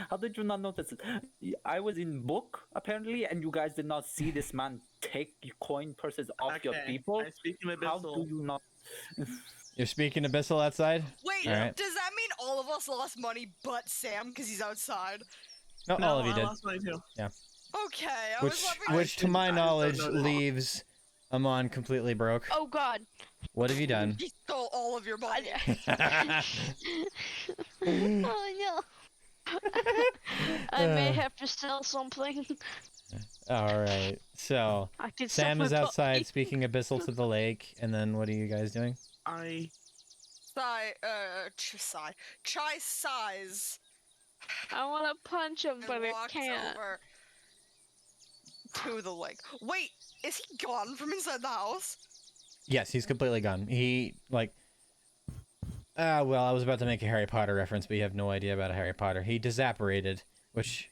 D: How did you not notice it? I was in book, apparently, and you guys did not see this man take coin purses off your people?
E: I speak in
D: How do
E: abyssal.
D: you not...
C: You're speaking abyssal outside?
B: Wait,
C: All right.
B: does that mean all of us lost money but Sam because he's outside?
C: No,
E: No,
C: all of you
E: I
C: did.
E: lost money too.
B: Okay, I
C: Which,
B: was wondering.
C: which to my
E: I just don't
C: knowledge,
E: know that.
C: leaves Amon completely broke.
A: oh god.
C: What have you done?
B: He stole all of your money.
A: Oh no. I may have to sell something.
C: All right. So
A: I could
C: Sam
A: sell
C: is
A: my
C: outside
A: puppy.
C: speaking abyssal to the lake, and then what are you guys doing?
B: Chai sighs
A: I want to punch him, but
B: and
A: I
B: walks
A: can't.
B: over to the lake. Wait, is he gone from inside the house?
C: Yes, he's completely gone. He well, I was about to make a Harry Potter reference, but you have no idea about a Harry Potter. He disapparated, which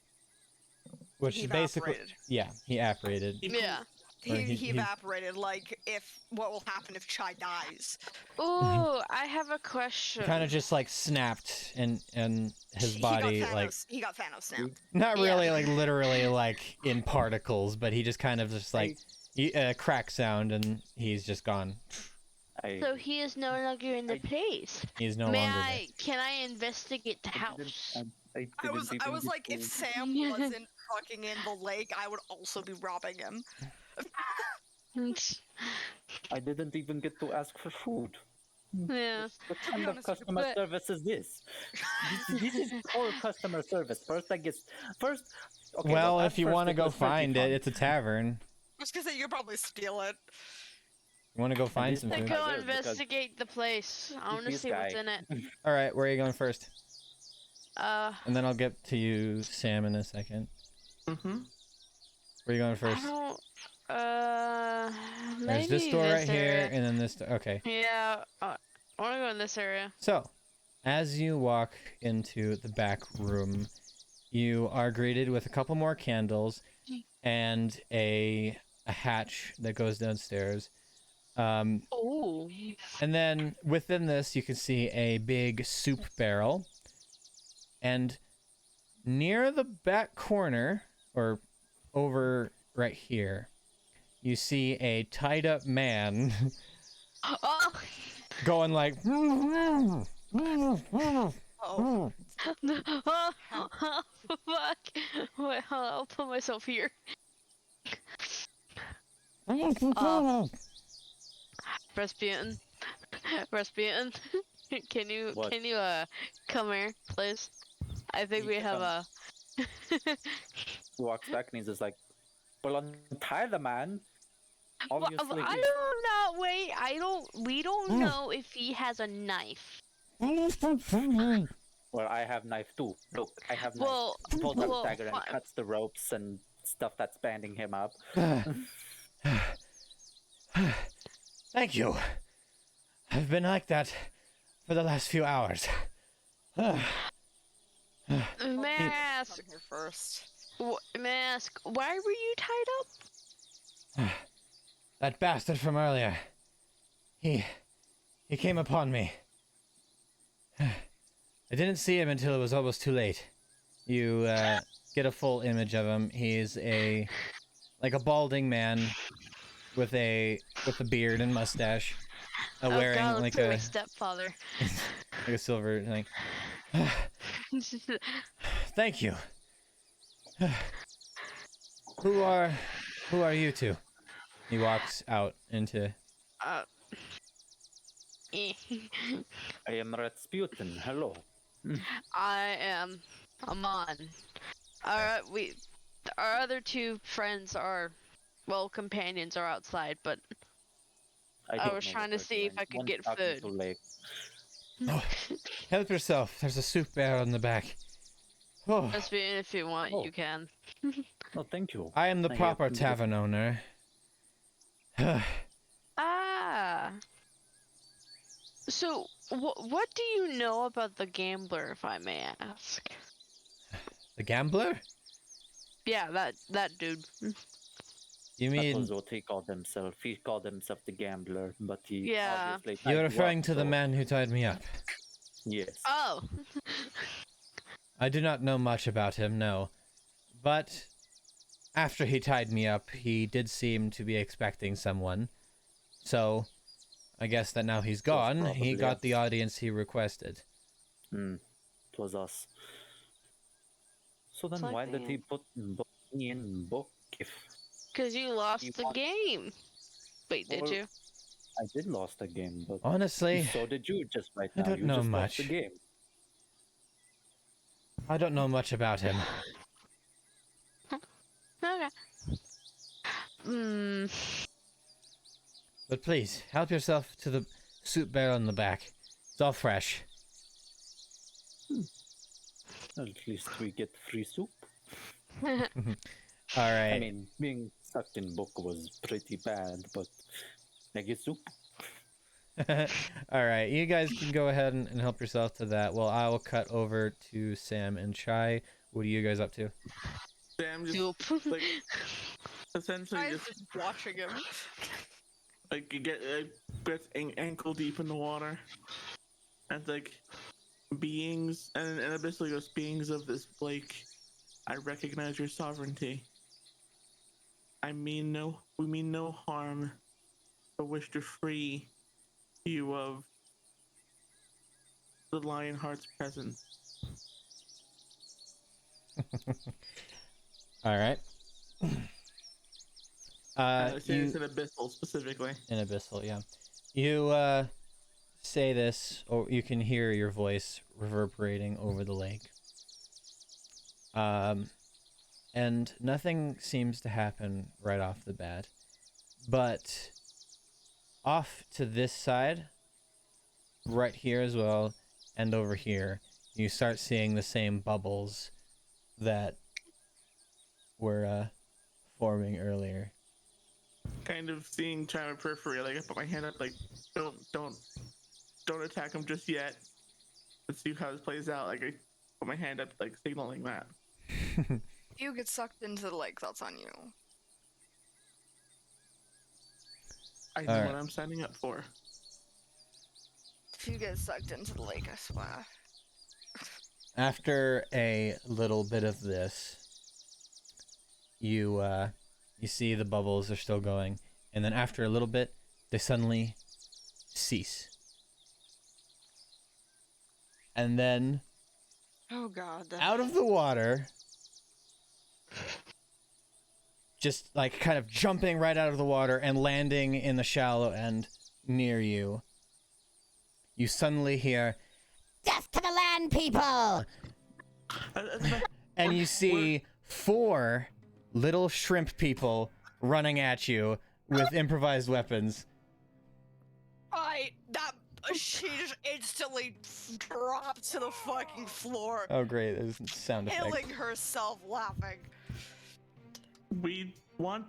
B: He
C: basically,
B: evaporated.
C: yeah, he apparated.
A: Yeah.
C: Or
B: He evaporated. Like what will happen if Chai dies?
A: Ooh, I have a question.
C: Kind of just like snapped, and his body
B: He got Thanos snapped.
C: not
A: Yeah.
C: really like literally like in particles, but he just kind of just like crack sound, and he's just gone.
A: So he is no longer in the
D: I-
A: place.
C: He's no
A: May
C: longer
A: I? Can I investigate the
D: I didn't,
A: house?
D: I
B: I was
D: didn't even get
B: like, if
D: to-
B: Sam wasn't fucking in the lake, I would also be robbing him.
D: I didn't even get to ask for food.
A: Yeah.
D: What kind of
B: honest with you,
D: customer
A: but-
D: service is this? This is poor customer service. First, I guess. First, okay.
C: Well,
D: at
C: if you
D: first
C: want to
D: it
C: go
D: was pretty
C: find it,
D: fun.
C: it's a tavern.
B: I was gonna say, you'll probably steal it.
C: You want to go find
D: this
C: some
D: time
C: food?
A: Go
D: I will, because
A: investigate the place. I want to
D: this
A: see what's
D: guy-
A: in it.
C: All right, where are you going first?
A: I
C: And then I'll get to you, Sam, in a second.
E: Mm-hmm.
C: Where are you going first?
A: don't.
C: There's
A: Maybe
C: this door right here,
A: area.
C: and then this door. Okay.
A: Yeah. I want to go in this area.
C: So, as you walk into the back room, you are greeted with a couple more candles and a hatch that goes downstairs.
A: Oh.
C: And then within this, you can see a big soup barrel. And near the back corner, or over right here, you see a tied up man
A: Oh.
C: going like.
B: Oh,
A: Oh. Fuck. Wait, hold on, I'll put myself here. Rasputin. Rasputin.
D: What?
A: Can you come here, please? I think we have a
D: He walks back and he's just like, "Well, untie the man." Obviously,
A: I
D: he-
A: don't know. Wait, we don't know if he has a knife.
D: Well, I have knife too. Look, I have knife.
A: Well,
D: He pulls out
A: well,
D: a dagger and
A: fi-
D: cuts the ropes and stuff that's banding him up.
C: Thank you. I've been like that for the last few hours.
A: may I ask?
B: come here first.
A: May I ask? Why were you tied up?
C: That bastard from earlier. He came upon me. I didn't see him until it was almost too late. You get a full image of him. He's like a balding man with a beard and mustache, wearing
A: God,
C: like
A: look at my
C: a
A: stepfather.
C: like a silver like. Thank you. Who are you two? He walks out into.
A: Eh.
D: I am Rasputin. Hello.
A: I am Amon. Our other two friends are, well, companions are outside, but I
D: don't
A: was
D: know
A: trying
D: what
A: to see
D: they're
A: if I
D: doing.
A: could get
D: One's talking
A: food.
D: to Lake.
C: Oh, help yourself. There's a soup barrel in the back. Oh,
A: Rasputin, if you want,
D: Oh.
A: you can.
D: No, thank you.
C: I am the
D: I have
C: proper
D: to do-
C: tavern owner.
A: Ah. So, what do you know about the gambler, if I may ask?
C: The gambler?
A: Yeah, that dude.
C: You
D: That
C: mean
D: was what he called himself. He called himself the gambler, but he
A: Yeah.
D: obviously tied
C: you're
D: you
C: referring
D: up,
C: to the
D: so-
C: man who tied me up?
D: Yes.
A: Oh.
C: I do not know much about him, no. But after he tied me up, he did seem to be expecting someone. So, I guess that now he's gone, he
D: probably
C: got the
D: us.
C: audience he requested.
D: It was us. So then,
A: It's like
D: why did
A: me.
D: he put me in book if
A: Because you lost
D: You
A: the
D: want-
A: game. Wait, did
D: Well,
A: you?
D: I did lost a game, but
C: Honestly,
D: so did you just right
C: I
D: now.
C: don't
D: You
C: know
D: just lost
C: much.
D: the game.
C: I don't know much about him.
A: Okay. Hmm.
C: But please, help yourself to the soup barrel in the back. It's all fresh.
D: At least we get free soup.
C: All right.
D: I mean, being stuck in book was pretty bad, but I get soup.
C: All right, you guys can go ahead and help yourself to that. Well, I will cut over to Sam and Chai. What are you guys up to?
E: Sam just
A: Soup.
E: like essentially
B: I was
E: just
B: just watching him.
E: like you gets ankle deep in the water, and like beings and it basically goes, beings of this lake, I recognize your sovereignty. We mean no harm, but wish to free you of the Lionheart's presence.
C: All right.
E: Say this in Abyssal specifically.
C: In Abyssal, yeah. You say this, or you can hear your voice reverberating over the lake. And nothing seems to happen right off the bat. But off to this side, right here as well, and over here, you start seeing the same bubbles that were forming earlier.
E: Kind of seeing China periphery, like I put my hand up, like don't attack him just yet. Let's see how this plays out. Like I put my hand up, like signaling that.
B: If you get sucked into the lake, that's on you.
E: I know
C: Alright.
E: what I'm signing up for.
B: If you get sucked into the lake, I swear.
C: After a little bit of this, you see the bubbles are still going, and then after a little bit, they suddenly cease. And then,
B: Oh god.
C: out of the water, just like kind of jumping right out of the water and landing in the shallow end near you, you suddenly hear, "Death to the land people!" And you see 4 little shrimp people running at you with improvised weapons.
B: She just instantly dropped to the fucking floor,
C: Oh great, there's sound effect.
B: killing herself laughing.
E: We want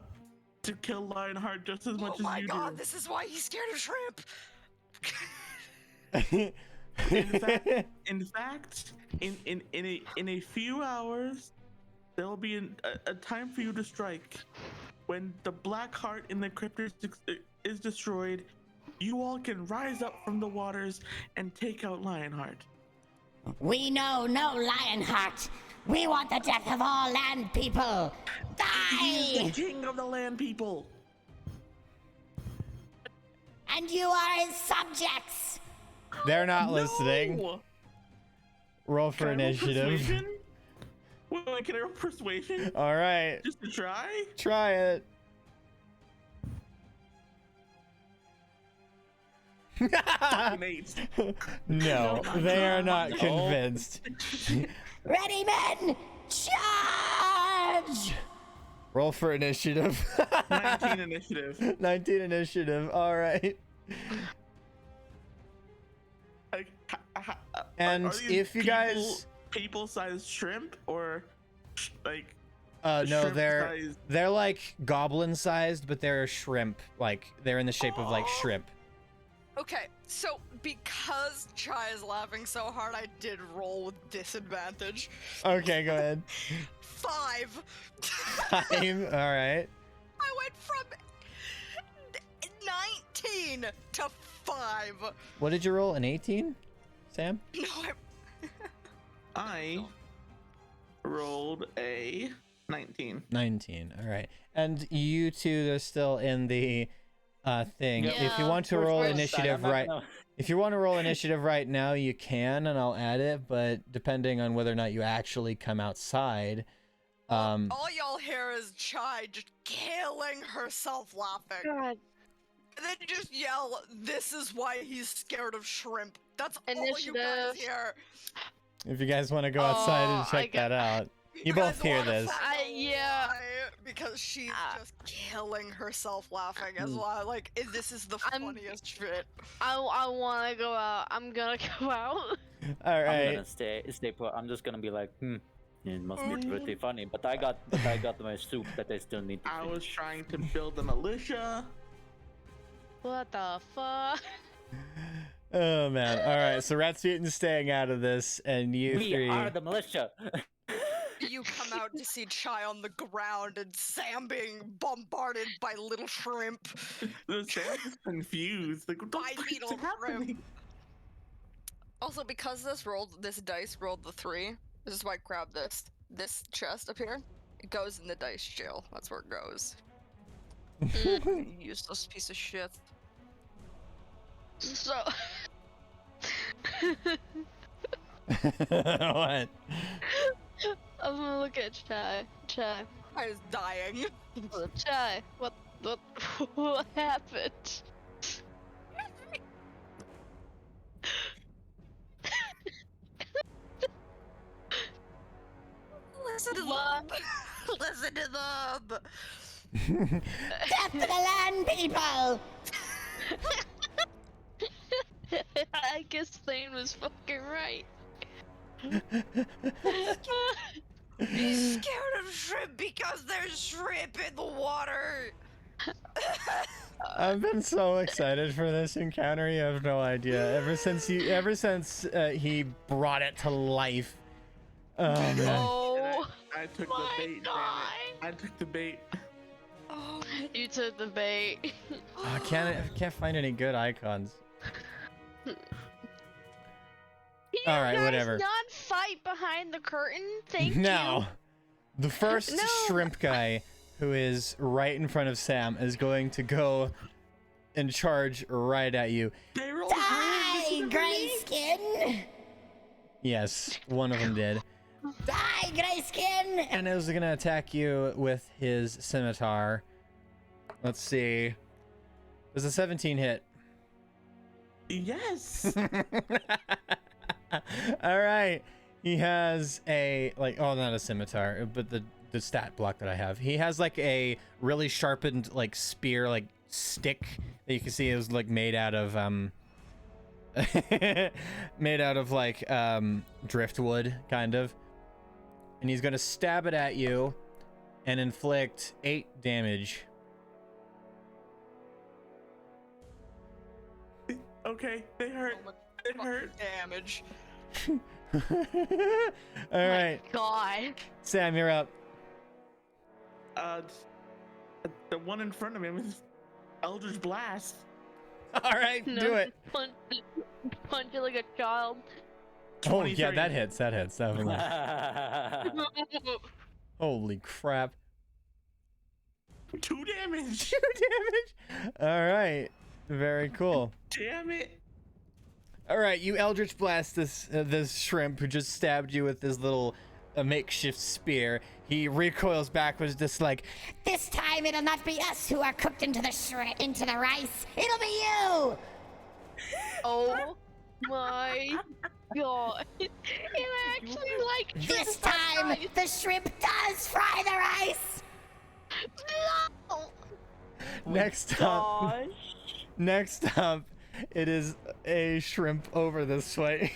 E: to kill Lionheart just as much
B: Oh my
E: as you
B: god,
E: do.
B: this is why he's scared of shrimp!
E: In fact, in a few hours, there will be a time for you to strike. When the black heart in the crypt is destroyed, you all can rise up from the waters and take out Lionheart.
F: We know no Lionheart. We want the death of all land people.
E: He's
F: Die!
E: the king of the land people.
F: And you are his subjects.
C: They're not listening.
E: No!
C: Roll for
E: Can I roll
C: initiative.
E: persuasion? Wait, can I roll persuasion?
C: All right,
E: Just to try?
C: try it.
E: Fucking 8.
C: No, they are not convinced.
F: Ready, men? Charge!
C: Roll for initiative.
E: 19 initiative.
C: 19 initiative. All right.
E: Like,
C: And
E: are these
C: if you guys,
E: people-sized shrimp or like
C: no, they're
E: shrimp-sized-
C: they're like goblin sized, but they're shrimp. Like they're in the shape of like shrimp.
B: Okay, so because Chai is laughing so hard, I did roll with disadvantage.
C: Okay, go ahead.
B: 5.
C: Time. All right.
B: I went from 19 to 5.
C: What did you roll? An 18, Sam?
B: No,
E: I rolled a 19.
C: 19. All right. And you two are still in the thing.
A: Yeah,
C: If you want to roll
A: we're
C: initiative right, if you want to roll initiative right now, you can, and I'll add it. But depending on whether or not you actually come outside,
B: all y'all hear is Chai just killing herself laughing.
A: God.
B: And then you just yell, "This is why he's scared of shrimp." That's all you guys
A: Initiative.
B: hear.
C: if you guys want to go outside and
A: Oh, I
C: check that out, you
B: guys
C: both hear
B: wanna
C: this.
B: find
A: Yeah.
B: why, because she's
A: Ah.
B: just killing herself laughing as well. Like, this is the
A: I'm-
B: funniest shit.
A: I want to go out. I'm gonna go out.
C: All
D: I'm
C: right.
D: gonna stay put. I'm just gonna be like, it must be pretty funny. But I got my soup that I still need to
E: I
D: finish.
E: was trying to build a militia.
A: What the fuck?
C: Oh man. All right. So Rasputin's staying out of this, and you
D: We
C: three.
D: are the militia.
B: You come out to see Chai on the ground and Sam being bombarded by little shrimp.
E: Sam's just confused. Like, what the fuck is
B: Bipedal shrimp.
E: happening?
B: Also, because this dice rolled the 3, this is why I grabbed this chest up here. It goes in the dice jail. That's where it goes. Useless piece of shit.
A: So.
C: What?
A: I'm gonna look at Chai. Chai.
B: I was dying.
A: Chai. What what happened?
B: Listen to
A: What?
B: them. Listen to them.
F: Death to the land people!
A: I guess Thane was fucking right.
B: He's scared of shrimp because there's shrimp in the water.
C: I've been so excited for this encounter. You have no idea. Ever since he brought it to life. Oh man.
A: Oh
E: I took
A: my
E: the bait,
A: god!
E: damn it. I took the bait.
B: Oh,
A: You took the bait.
C: Oh, I can't find any good icons. All right,
A: guys
C: whatever.
A: Not fight behind the curtain. Thank
C: Now, the first
A: No.
C: shrimp guy, who is right in front of Sam, is going to go and charge right at you.
E: They rolled
F: Die, Grayskin!
C: Yes, one of them did.
F: Die, Grayskin!
C: And is gonna attack you with his scimitar. Let's see. Does a 17 hit?
E: Yes.
C: All right. He has a not a scimitar, but the stat block that I have. He has like a really sharpened like spear, like stick that you can see is like made out of driftwood kind of. And he's gonna stab it at you and inflict 8 damage.
E: Okay, they hurt.
B: so much
E: It hurt.
B: damage.
C: All right,
A: God.
C: Sam, you're up.
E: The one in front of me with Eldritch Blast.
C: All right, do it.
A: Punch it like a child.
C: Oh yeah,
E: 23.
C: that hits. That hits. Definitely. Holy crap.
E: 2 damage.
C: 2 damage. All right. Very cool.
E: Damn it.
C: All right, you Eldritch Blast this shrimp who just stabbed you with this little makeshift spear. He recoils backwards, just like,
F: This time it'll not be us who are cooked into the rice. It'll be you!
A: Oh my god. It actually like
F: This time the shrimp does fry the rice!
A: No.
C: next up. Next up, it is a shrimp over this way.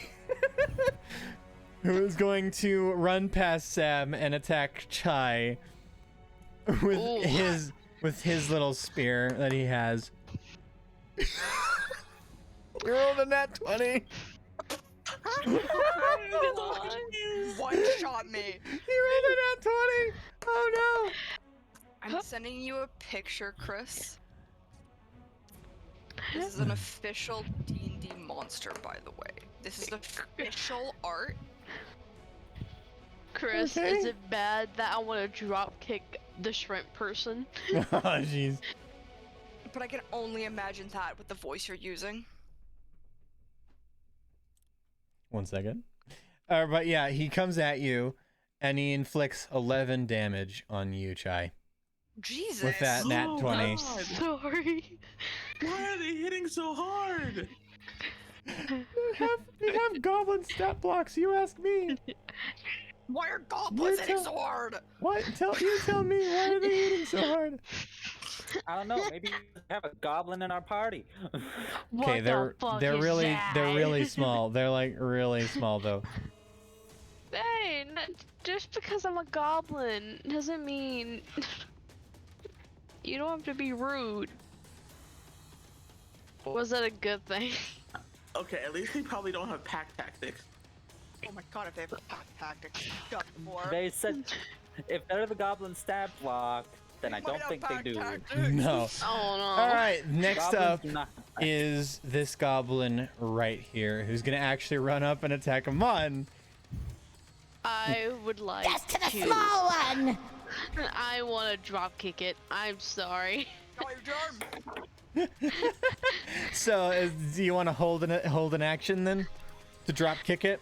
C: Who is going to run past Sam and attack Chai with
A: Ooh.
C: his little spear that he has. You rolled a nat 20.
B: One shot me.
C: He rolled a nat 20. Oh no.
B: I'm sending you a picture, Chris. This is an official D&D monster, by the way. This is official art.
A: Chris,
C: Okay.
A: is it bad that I want to drop kick the shrimp person?
C: Oh jeez.
B: But I can only imagine that with the voice you're using.
C: 1 second. But yeah, he comes at you and he inflicts 11 damage on you, Chai.
B: Jesus.
C: With that nat
E: Oh,
C: 20.
E: God.
A: Sorry.
E: Why are they hitting so hard?
C: They have goblin stat blocks, you ask me.
B: Why are goblins
C: You
B: hitting
C: tell-
B: so hard?
C: What? Tell me, why are they hitting so hard?
D: I don't know. Maybe we have a goblin in our party.
A: What
C: Okay,
A: the fuck
C: they're
A: is
C: really
A: that?
C: they're really small. They're like really small though.
A: Hey, just because I'm a goblin doesn't mean you don't have to be rude. Was that a good thing?
E: Okay, at least they probably don't have pack tactics.
B: Oh my god, if they have attack tactics, got more.
D: They said if they're the goblin stab block, then I don't think they do.
C: No.
A: Oh no.
C: All right, next
D: Goblins
C: up
D: do not-
C: is this goblin right here, who's gonna actually run up and attack Amon.
A: I would like
F: Just to the
A: to.
F: small one!
A: I want to drop kick it. I'm sorry.
B: Got your germ.
C: So, do you want to hold an action then to drop kick it?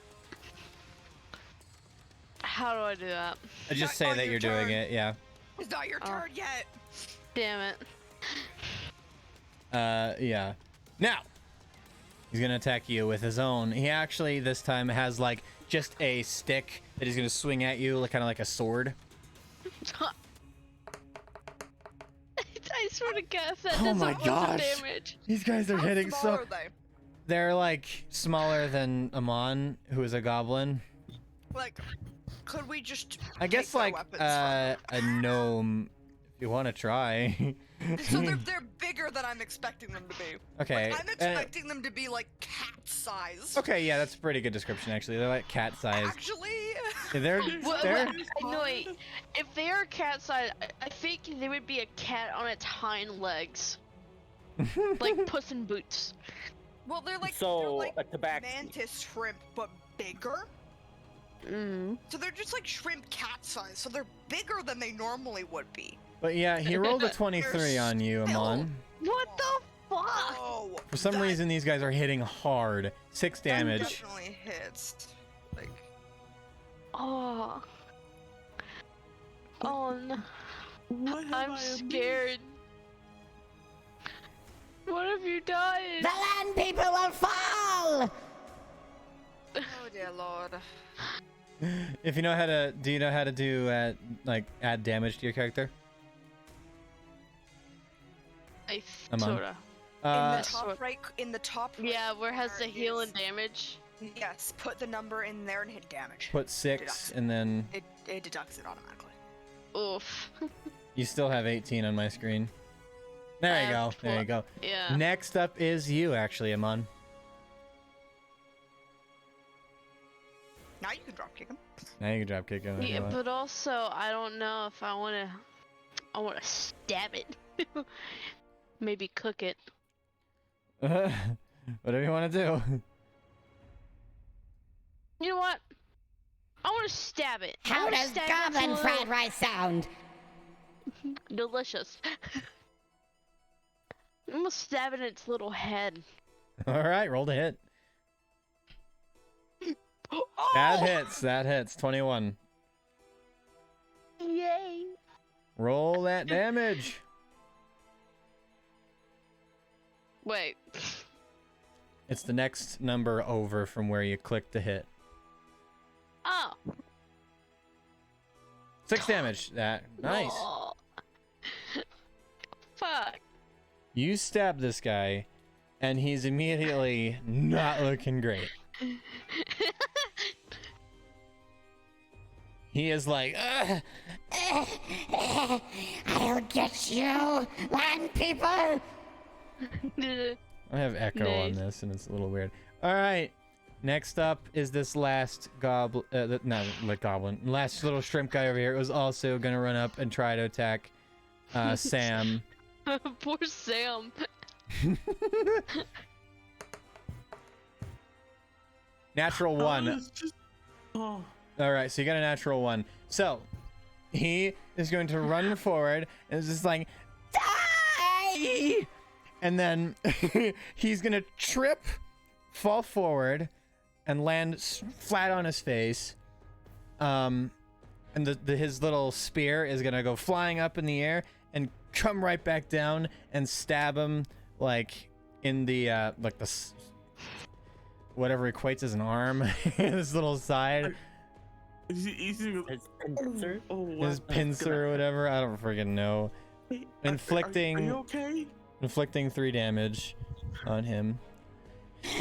A: How do I do that?
C: Just say
B: on
C: that
B: your
C: you're doing
B: turn.
C: it. Yeah.
B: It's not your turn yet.
A: Damn it.
C: Yeah. Now, he's gonna attack you with his own. He actually this time has like just a stick that he's gonna swing at you, like kind of like a sword.
A: I swear to God, if that
C: Oh
A: doesn't
C: my
A: do
C: gosh.
A: damage.
C: These guys are
B: How
C: hitting
B: small
C: so.
B: are they?
C: They're like smaller than Amon, who is a goblin.
B: Like, could we just?
C: I guess
B: take their
C: like
B: weapons from
C: a gnome, if you want to try.
B: them? So they're bigger than I'm expecting them to be.
C: Okay.
B: Like, I'm expecting them to be like cat size.
C: Okay, yeah, that's a pretty good description actually. They're like cat sized.
B: Actually.
C: They're
A: No, wait. If they are cat size, I think they would be a cat on its hind legs. Like Puss in Boots.
B: Well, they're
D: So,
B: like
D: a tabaxi.
B: mantis shrimp, but bigger.
A: Mm.
B: So they're just like shrimp cat size. So they're bigger than they normally would be.
C: But yeah, he rolled a 23 on you,
B: still-
C: Amon.
A: What the fuck?
B: Oh.
C: For some
B: that-
C: reason, these guys are hitting hard. 6
B: that
C: damage.
B: definitely hits. Like.
A: Oh. Oh no.
E: What have
A: I'm
E: I missed?
A: scared. What have you done?
F: The land people will fall!
B: Oh dear lord.
C: If you know how to, do you know how to do like add damage to your character?
A: I
C: Amon.
A: sorta.
B: In the top right
A: Yeah, where has the
B: corner
A: heal
B: is-
A: and damage?
B: Yes, put the number in there and hit damage.
C: Put 6
B: Deducts.
C: and then
B: It deducts it automatically.
A: Oof.
C: you still have 18 on my screen. There you go. There you go.
A: Yeah.
C: Next up is you, actually, Amon.
B: Now you can drop kick him.
C: Now you can drop kick him. if you
A: Yeah,
C: want.
A: but also I don't know if I wanna stab it. Maybe cook it.
C: Whatever you want to do.
A: You know what? I wanna stab it. I
F: How
A: wanna
F: does
A: stab it into
F: goblin
A: a
F: fried
A: little-
F: rice sound?
A: Delicious. I'm gonna stab it in its little head.
C: All right, roll to hit.
B: Oh!
C: That hits. That hits. 21.
A: Yay!
C: Roll that damage.
A: Wait.
C: It's the next number over from where you clicked to hit.
A: Oh.
C: 6 damage. That nice.
A: Oh. Fuck.
C: You stab this guy, and he's immediately not looking great. He is like, ugh.
F: I'll get you, land people!
C: I have echo on
A: Nice.
C: this, and it's a little weird. All right. Next up is this last goblin. Not like goblin. Last little shrimp guy over here was also gonna run up and try to attack Sam.
A: Poor Sam.
C: Natural
E: Oh,
C: 1.
E: it's just- oh.
C: All right, so you got a natural 1. So he is going to run forward and is just like, die! And then he's gonna trip, fall forward, and land flat on his face. And his little spear is gonna go flying up in the air and come right back down and stab him like in the whatever equates as an arm, his little side,
E: His
D: pincer.
E: Oh, what?
C: his pincer or whatever. I don't freaking know.
E: Wait,
C: Inflicting-
E: Are you okay?
C: Inflicting 3 damage on him.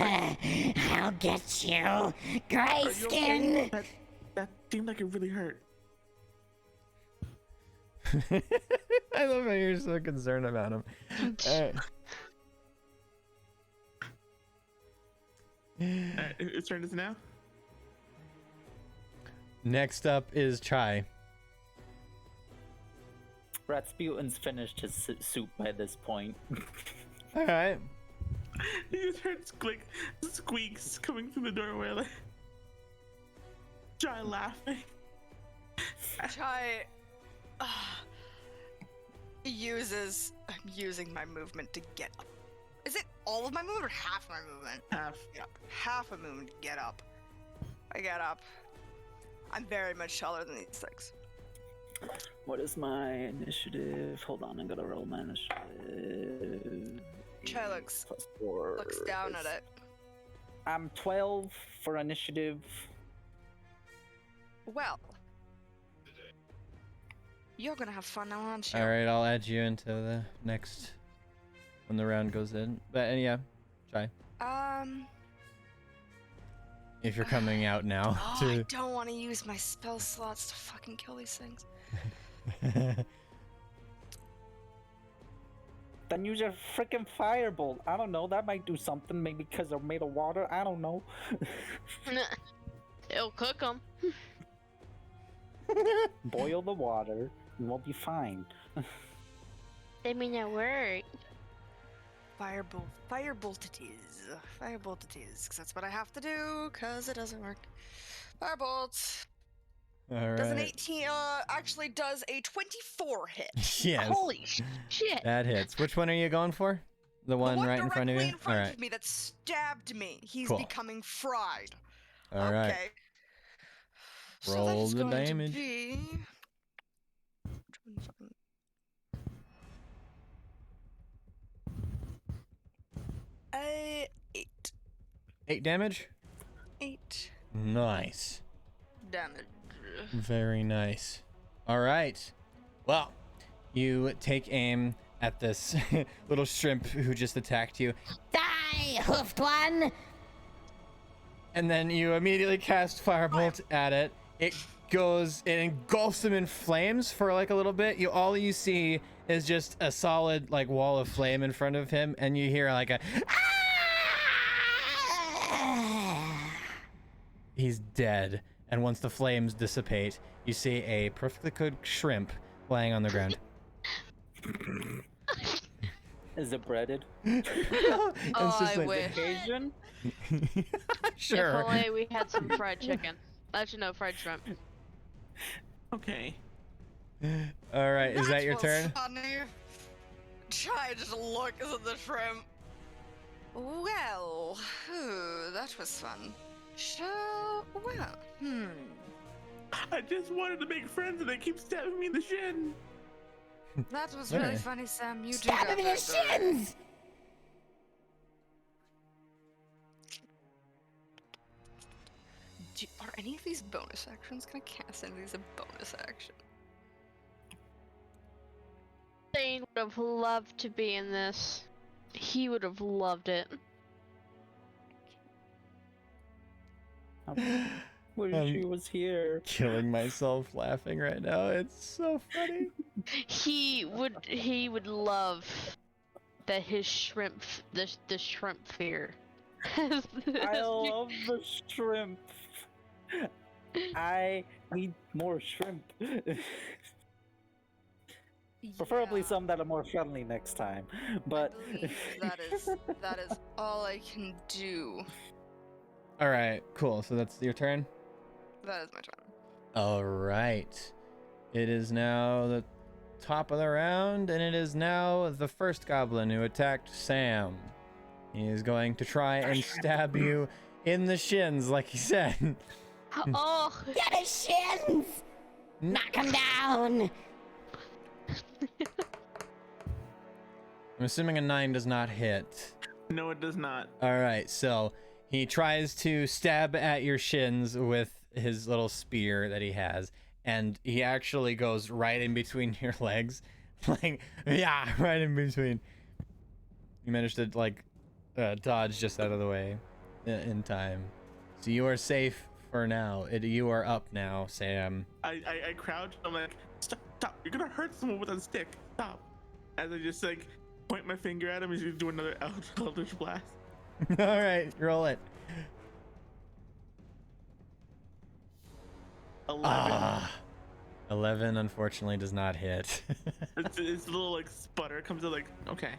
F: I'll get you, gray
E: Are you
F: skin!
E: okay? That seemed like it really hurt.
C: I love how you're so concerned about him. Alright.
E: Whose turn is it now?
C: Next up is Chai.
D: Rasputin's finished his soup by this point.
C: Alright.
E: You just heard squeaks coming through the doorway. Like, Jai laughing.
B: Chai. I'm using my movement to get up. Is it all of my movement or half my movement?
E: Half.
B: Get up. Half a movement to get up. I get up. I'm very much taller than these things.
D: What is my initiative? Hold on, I'm gonna roll my initiative.
B: Chai looks
D: +4
B: down
D: is-
B: at it.
D: I'm 12 for initiative.
B: Well, you're gonna have fun now, aren't you?
C: All right, I'll add you into the next when the round goes in. But yeah, try if you're coming out now.
B: Oh, I don't want to use my spell slots to fucking kill these things.
D: Then use your freaking firebolt. I don't know. That might do something. Maybe because they're made of water. I don't know.
A: It'll cook them.
D: Boil the water. And we'll be fine.
A: They may not work.
B: Firebolt it is. Firebolt it is, because that's what I have to do, because it doesn't work. Firebolt.
C: All
B: Does an
C: right.
B: 18, actually does a 24 hit.
C: Yes,
A: Holy shit!
C: that hits. Which one are you going for? The one right in front of
B: directly
C: you?
B: in front
C: All right.
B: of me that stabbed me. He's
C: Cool.
B: becoming fried.
C: All right.
B: Okay. So that
C: Roll
B: is
C: the
B: going to
C: damage.
B: be... Uh, 8.
C: 8 damage?
B: 8
C: Nice.
B: damage.
C: Very nice. All right. Well, you take aim at this little shrimp who just attacked you,
F: Die, hoofed one!
C: and then you immediately cast Firebolt at it. It engulfs him in flames for like a little bit. All you see is just a solid like wall of flame in front of him, and you hear like a he's dead. And once the flames dissipate, you see a perfectly cooked shrimp laying on the ground.
D: Is it breaded?
C: It's
A: Oh,
C: just
A: I
C: like-
A: wish.
D: Asian?
C: Sure.
A: If only we had some fried chicken. Actually, no, fried shrimp.
E: Okay.
C: All right, is that your
B: was
C: turn?
B: Funny. Chai just looks at the shrimp. Well, that was fun.
E: I just wanted to make friends and they keep stabbing me in the shin.
B: That was
C: Where?
B: really funny, Sam. You
F: Stab
B: do
F: him in
B: that
F: the
B: very good.
F: shins!
B: Are any of these bonus actions? Can I cast any of these a bonus action?
A: Thane would have loved to be in this. He would have loved it.
D: Wish he was here.
C: Killing myself laughing right now. It's so funny.
A: He would love that his shrimp, the shrimp fear.
D: I love the shrimp. I need more shrimp. Preferably
B: Yeah,
D: some that are more friendly next time. But
B: I believe that is all I can do.
C: All right, cool. So that's your turn.
B: That is my turn.
C: All right. It is now the top of the round, and it is now the first goblin who attacked Sam. He is going to try and stab you in the shins, like he said.
A: Oh,
F: Get his shins! Knock him down!
C: I'm assuming a 9 does not hit.
E: No, it does not.
C: All right, so he tries to stab at your shins with his little spear that he has, and he actually goes right in between your legs. Like, yeah, right in between. You managed to, like, dodge just out of the way in time. So you are safe for now. You are up now, Sam.
E: I crouch. I'm like, stop! You're gonna hurt someone with a stick. Stop! As I just like point my finger at him as you do another Eldritch Blast.
C: All right, roll it.
E: 11.
C: 11 unfortunately does not hit.
E: It's a little like sputter comes out like, okay.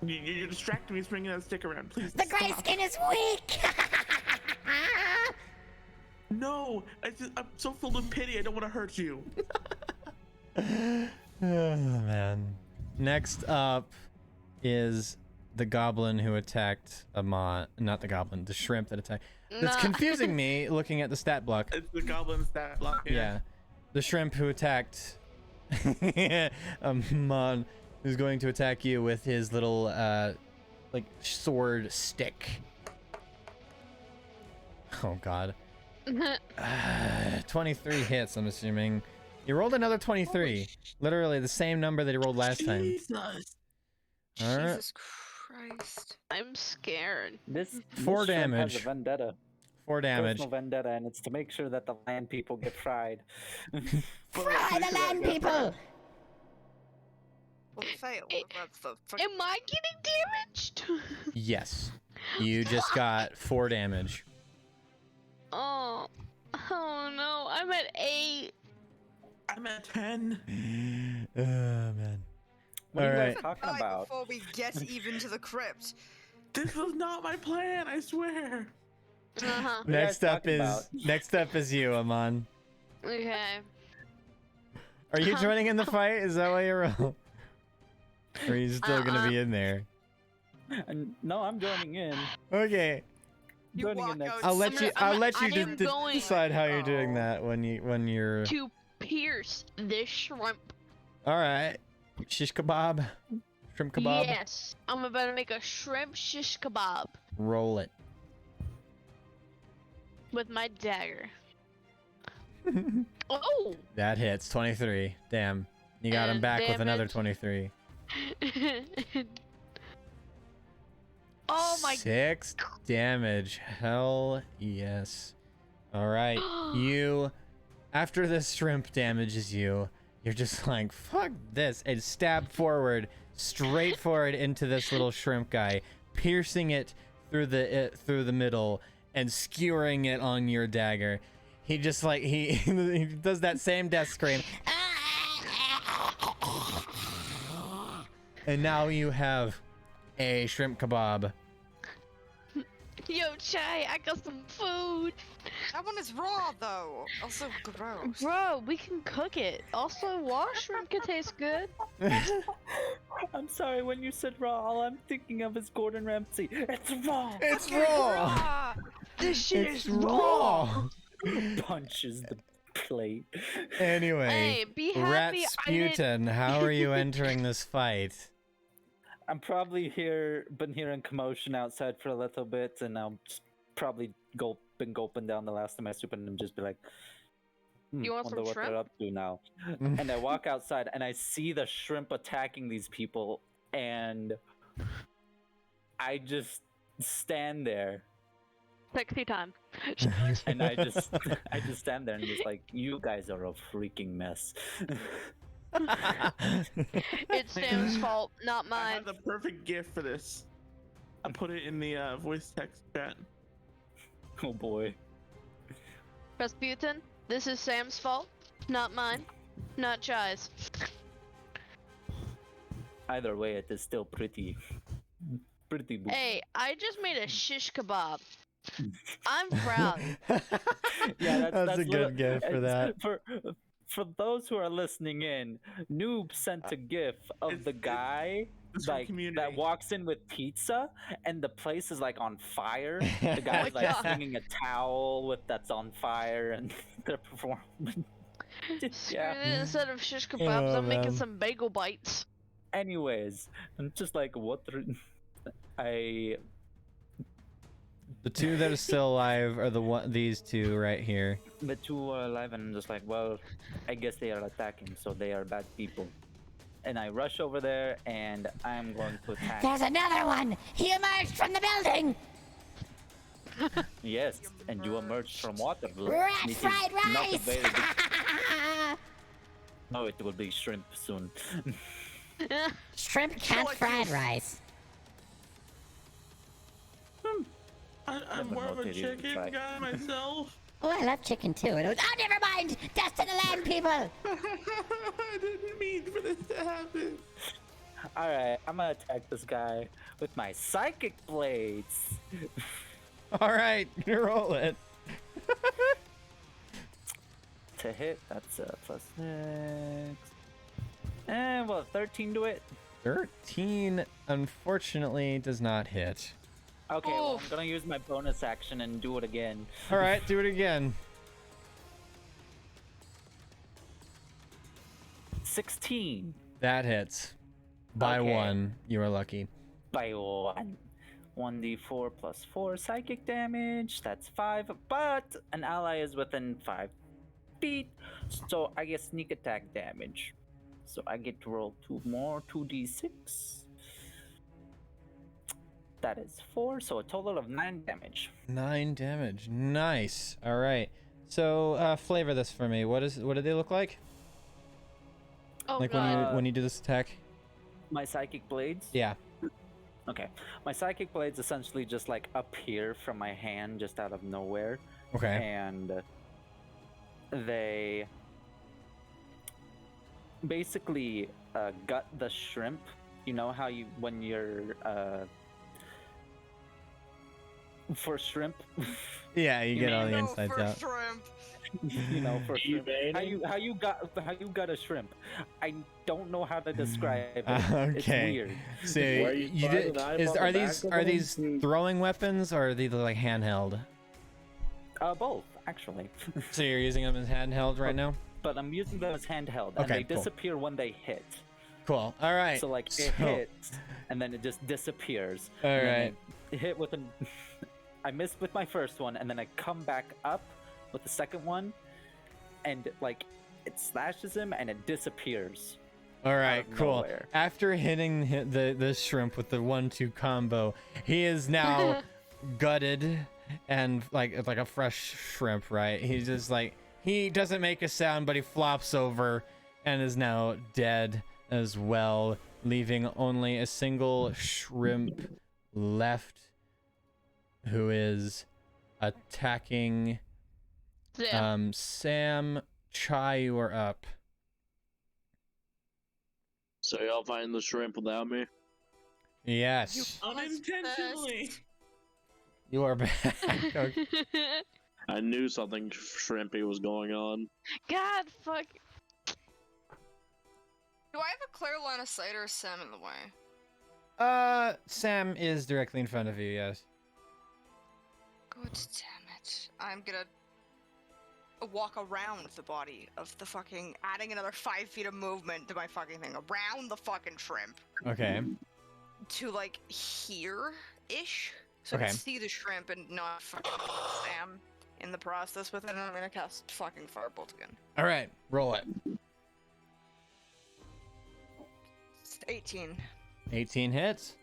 E: You're distracting me swinging that stick around. Please
F: The
E: stop.
F: gray skin is weak!
E: No, I'm so filled with pity. I don't want to hurt you.
C: Oh, man. Next up is the goblin who attacked Amon. Not the goblin, the shrimp that attacked. That's
A: Nah.
C: confusing me looking at the stat block.
E: It's the goblin stat block.
C: Yeah. The shrimp who attacked Amon is going to attack you with his little like sword stick. Oh god. 23 hits, I'm assuming. You rolled another 23. Literally the same number that you rolled last time.
E: Jesus.
C: All right.
B: Jesus Christ.
A: I'm scared.
D: This
C: 4
D: shrimp
C: damage.
D: Has a vendetta.
C: 4 damage.
D: Personal vendetta, and it's to make sure that the land people get fried.
F: Fry the land people!
B: Well, fail. That's the
A: Am I getting damaged?
C: Yes. You just got 4 damage.
A: Oh no, I'm at 8.
E: I'm at 10.
C: Oh man.
D: What are you
C: Alright.
D: guys talking
B: die
D: about?
B: before we get even to the crypt.
E: This was not my plan, I swear.
A: Uh-huh.
D: What are you
C: Next
D: guys
C: up
D: talking
C: is
D: about?
C: next up is you, Amon.
A: Okay.
C: Are you joining in the fight? Is that why you're roll? Or are you still gonna be in there?
D: No, I'm joining in.
C: Okay.
B: You
D: Joining in
B: walk
D: next.
B: out.
C: I'll let you
A: I'm-
C: let you
A: I am going
C: decide how you're doing
B: Oh.
C: that when you're
A: To pierce this shrimp.
C: all right. Shish kebab. Shrimp kebab.
A: Yes. I'm about to make a shrimp shish kebab
C: Roll it.
A: with my dagger. Oh!
C: That hits 23. Damn. You got him
A: And
C: back with another
A: damage.
C: 23.
A: Oh my
C: 6 damage. Hell yes. All right. You, after this shrimp damages you, you're just like, fuck this, and stab forward, straight forward into this little shrimp guy, piercing it through the middle and skewering it on your dagger. He just like he does that same death scream. And now you have a shrimp kebab.
A: Yo, Chai, I got some food.
B: That one is raw, though. Also gross.
A: Bro, we can cook it. Also, raw shrimp can taste good.
D: I'm sorry, when you said raw, all I'm thinking of is Gordon Ramsay. It's raw!
C: It's raw.
B: Raw.
A: This shit
C: It's
A: is raw.
D: Punches the plate.
C: Anyway,
A: Hey, be happy I didn't.
C: Rasputin, how are you entering this fight?
D: I'm probably been hearing commotion outside for a little bit, and I'll just probably been gulping down the last of my soup and just be like,
A: You want
D: wonder
A: some
D: what
A: shrimp?
D: they're up to now. And I walk outside and I see the shrimp attacking these people, and I just stand there
A: Sexy time.
D: and I just stand there and just like, you guys are a freaking mess.
A: It's Sam's fault, not
E: I
A: mine.
E: have the perfect gift for this. I put it in the voice text chat.
D: Oh boy.
A: Rasputin, this is Sam's fault, not mine, not Chai's.
D: Either way, it is still pretty boo.
A: Hey, I just made a shish kebab. I'm proud.
D: Yeah,
C: that's a good gift for that.
D: For those who are listening in, Noob sent a gif of the guy
E: It's from
D: like
E: Community.
D: that walks in with pizza, and the place is like on fire. The guy's
A: my
D: like
A: God.
D: swinging a towel that's on fire, and they're performing.
A: Screw
D: Yeah.
A: it, instead of shish kebabs,
C: Oh,
A: I'm making
C: man.
A: some bagel bites.
D: Anyways, I'm just like, what? I
C: The two that are still alive are these two right here.
D: the two are alive, and I'm just like, well, I guess they are attacking, so they are bad people. And I rush over there, and I'm going to attack.
F: There's another one! He emerged from the building!
D: Yes, and you emerged from water.
F: Rat
D: This is
F: fried
D: not a
F: rice!
D: very big- No, it will be shrimp soon.
F: Shrimp can't
B: like
F: fried
B: this.
F: rice.
E: I'm
D: Never
E: more of a
D: noted you would
E: chicken
D: try.
E: guy myself.
F: Oh, I love chicken too. Oh, never mind! Death to the land people!
E: I didn't mean for this to happen.
D: Alright, I'm gonna attack this guy with my psychic blades.
C: All right, roll it.
D: To hit, that's +6. Well, 13 to it.
C: 13, unfortunately, does not hit.
D: Okay, well, I'm
A: Oof.
D: gonna use my bonus action and do it again.
C: All right, do it again.
D: 16
C: That hits. By
D: Okay.
C: 1, you are lucky.
D: by 1. 1d4 plus 4 psychic damage. That's 5, but an ally is within 5 feet, so I get sneak attack damage. So I get to roll 2 more, 2d6. That is 4, so a total of 9 damage.
C: 9 damage. Nice. All right. So flavor this for me. What do they look like?
A: Oh
C: Like
A: god.
C: when you do this attack?
D: My psychic blades?
C: Yeah.
D: Okay. My psychic blades essentially just like appear from my hand just out of nowhere.
C: Okay.
D: And they basically gut the shrimp. You know how you, when you're for shrimp,
C: Yeah, you get all the
B: No,
C: insides
B: for
C: out.
B: shrimp.
D: you know, for shrimp.
E: Evading?
D: How you got a shrimp? I don't know how to describe it. It's
C: Okay.
D: weird.
C: So
E: Where you
C: you
E: find
C: did,
E: an eye
C: is
E: on
C: are
E: the
C: these
E: back of
C: are
E: them?
C: these throwing weapons or are they like handheld?
D: Both actually.
C: So you're using them as handheld right now?
D: But I'm using them as handheld, and
C: Okay,
D: they
C: cool.
D: disappear when they hit.
C: Cool. All right.
D: So like it
C: So-
D: hits, and then it just disappears.
C: All
D: and then
C: right.
D: I hit with an. I missed with my first one, and then I come back up with the second one, and like it slashes him, and it disappears.
C: All right,
D: of
C: cool.
D: nowhere.
C: After hitting the shrimp with the 1-2 combo, he is now gutted and like a fresh shrimp, right? He's just like he doesn't make a sound, but he flops over and is now dead as well, leaving only a single shrimp left, who is attacking
A: Yeah.
C: Sam. Chai, you are up.
G: So y'all find the shrimp without me?
C: Yes,
E: Unintentionally.
C: you are back. Okay.
G: I knew something shrimpy was going on.
A: God, fuck.
B: Do I have a clear line of sight or is Sam in the way?
C: Sam is directly in front of you, yes.
B: God damn it. I'm gonna walk around the body of the fucking, adding another 5 feet of movement to my fucking thing, around the fucking shrimp.
C: Okay.
B: To like here-ish. So I
C: Okay.
B: can see the shrimp and not fucking Sam in the process with it, and I'm gonna cast fucking Firebolt again.
C: All right, roll it.
B: It's 18.
C: 18 hits.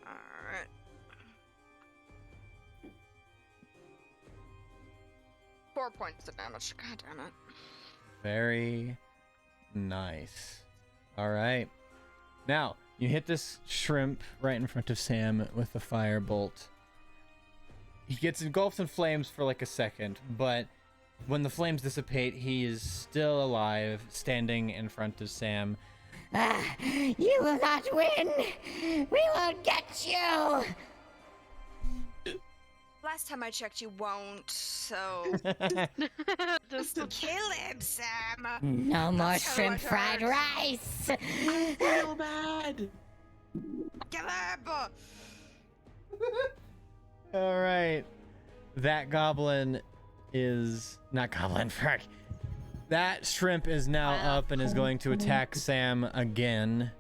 B: Alright. Four points of damage. God damn it.
C: Very nice. All right. Now, you hit this shrimp right in front of Sam with the firebolt. He gets engulfed in flames for like a second, but when the flames dissipate, he is still alive, standing in front of Sam.
F: You will not win. We will get you.
B: Last time I checked, you won't, so.
A: Just
B: Kill him, Sam!
F: No more
B: That's how
F: shrimp
B: it
F: fried
B: hurts.
F: rice.
E: So bad.
B: Kill him!
C: All right. That goblin is not goblin, frick. That shrimp is now
A: Wow.
C: up and is going to attack Sam again.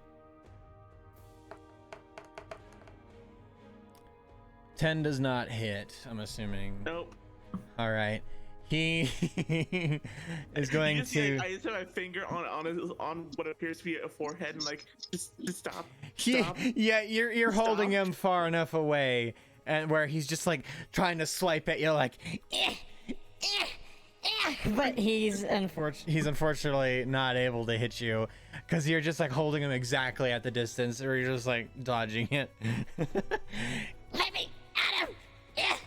C: 10 does not hit, I'm assuming.
E: Nope.
C: All right. He is going
E: You just see,
C: to.
E: like, I just have my finger on what appears to be a forehead and like just stop.
C: He-
E: Stop.
C: yeah, you're holding
E: Stop.
C: him far enough away, and where he's just like trying to swipe at you, like.
F: But he's
C: He's unfortunately not able to hit you because you're just like holding him exactly at the distance, or you're just like dodging it.
F: Let me at him.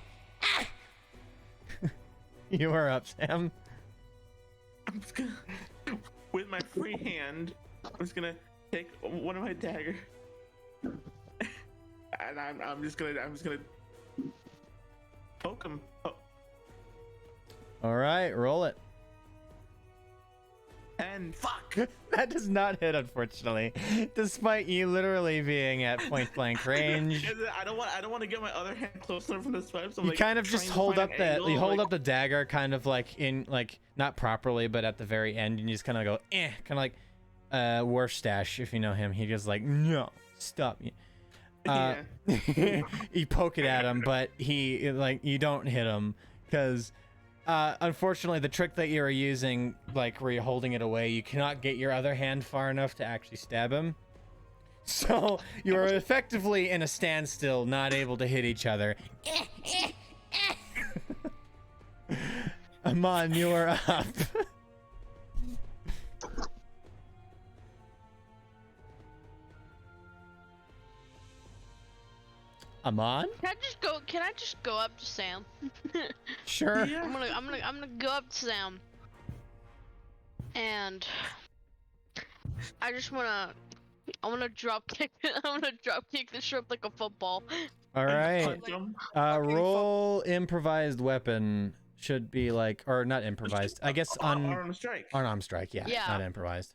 C: You are up, Sam.
E: I'm just gonna, with my free hand, I'm just gonna take one of my dagger, and I'm just gonna poke him. Oh,
C: All right, roll it.
E: 10. Fuck.
C: That does not hit, unfortunately, despite you literally being at point blank range.
E: I don't want to get my other hand close enough from the swipe. So
C: You
E: like,
C: kind of just
E: trying to
C: hold
E: find
C: up
E: an angle,
C: you hold
E: like,
C: up the dagger, kind of like in like not properly, but at the very end, and you just kind of go kind of like Warstash, if you know him. He just like, no, stop. You poke it at him, but you don't hit him because unfortunately the trick that you are using, like where you're holding it away, you cannot get your other hand far enough to actually stab him. So you are effectively in a standstill, not able to hit each other. Amon, you are up. Amon?
A: Can I just go up to Sam?
C: Sure.
E: Yeah.
A: I'm gonna go up to Sam. And I wanna drop kick the shrimp like a football.
C: All right.
E: Punch him.
C: Roll improvised weapon. Should be like, or not improvised. I guess
E: Unarmed strike.
C: unarmed strike. Yeah,
A: Yeah.
C: not improvised.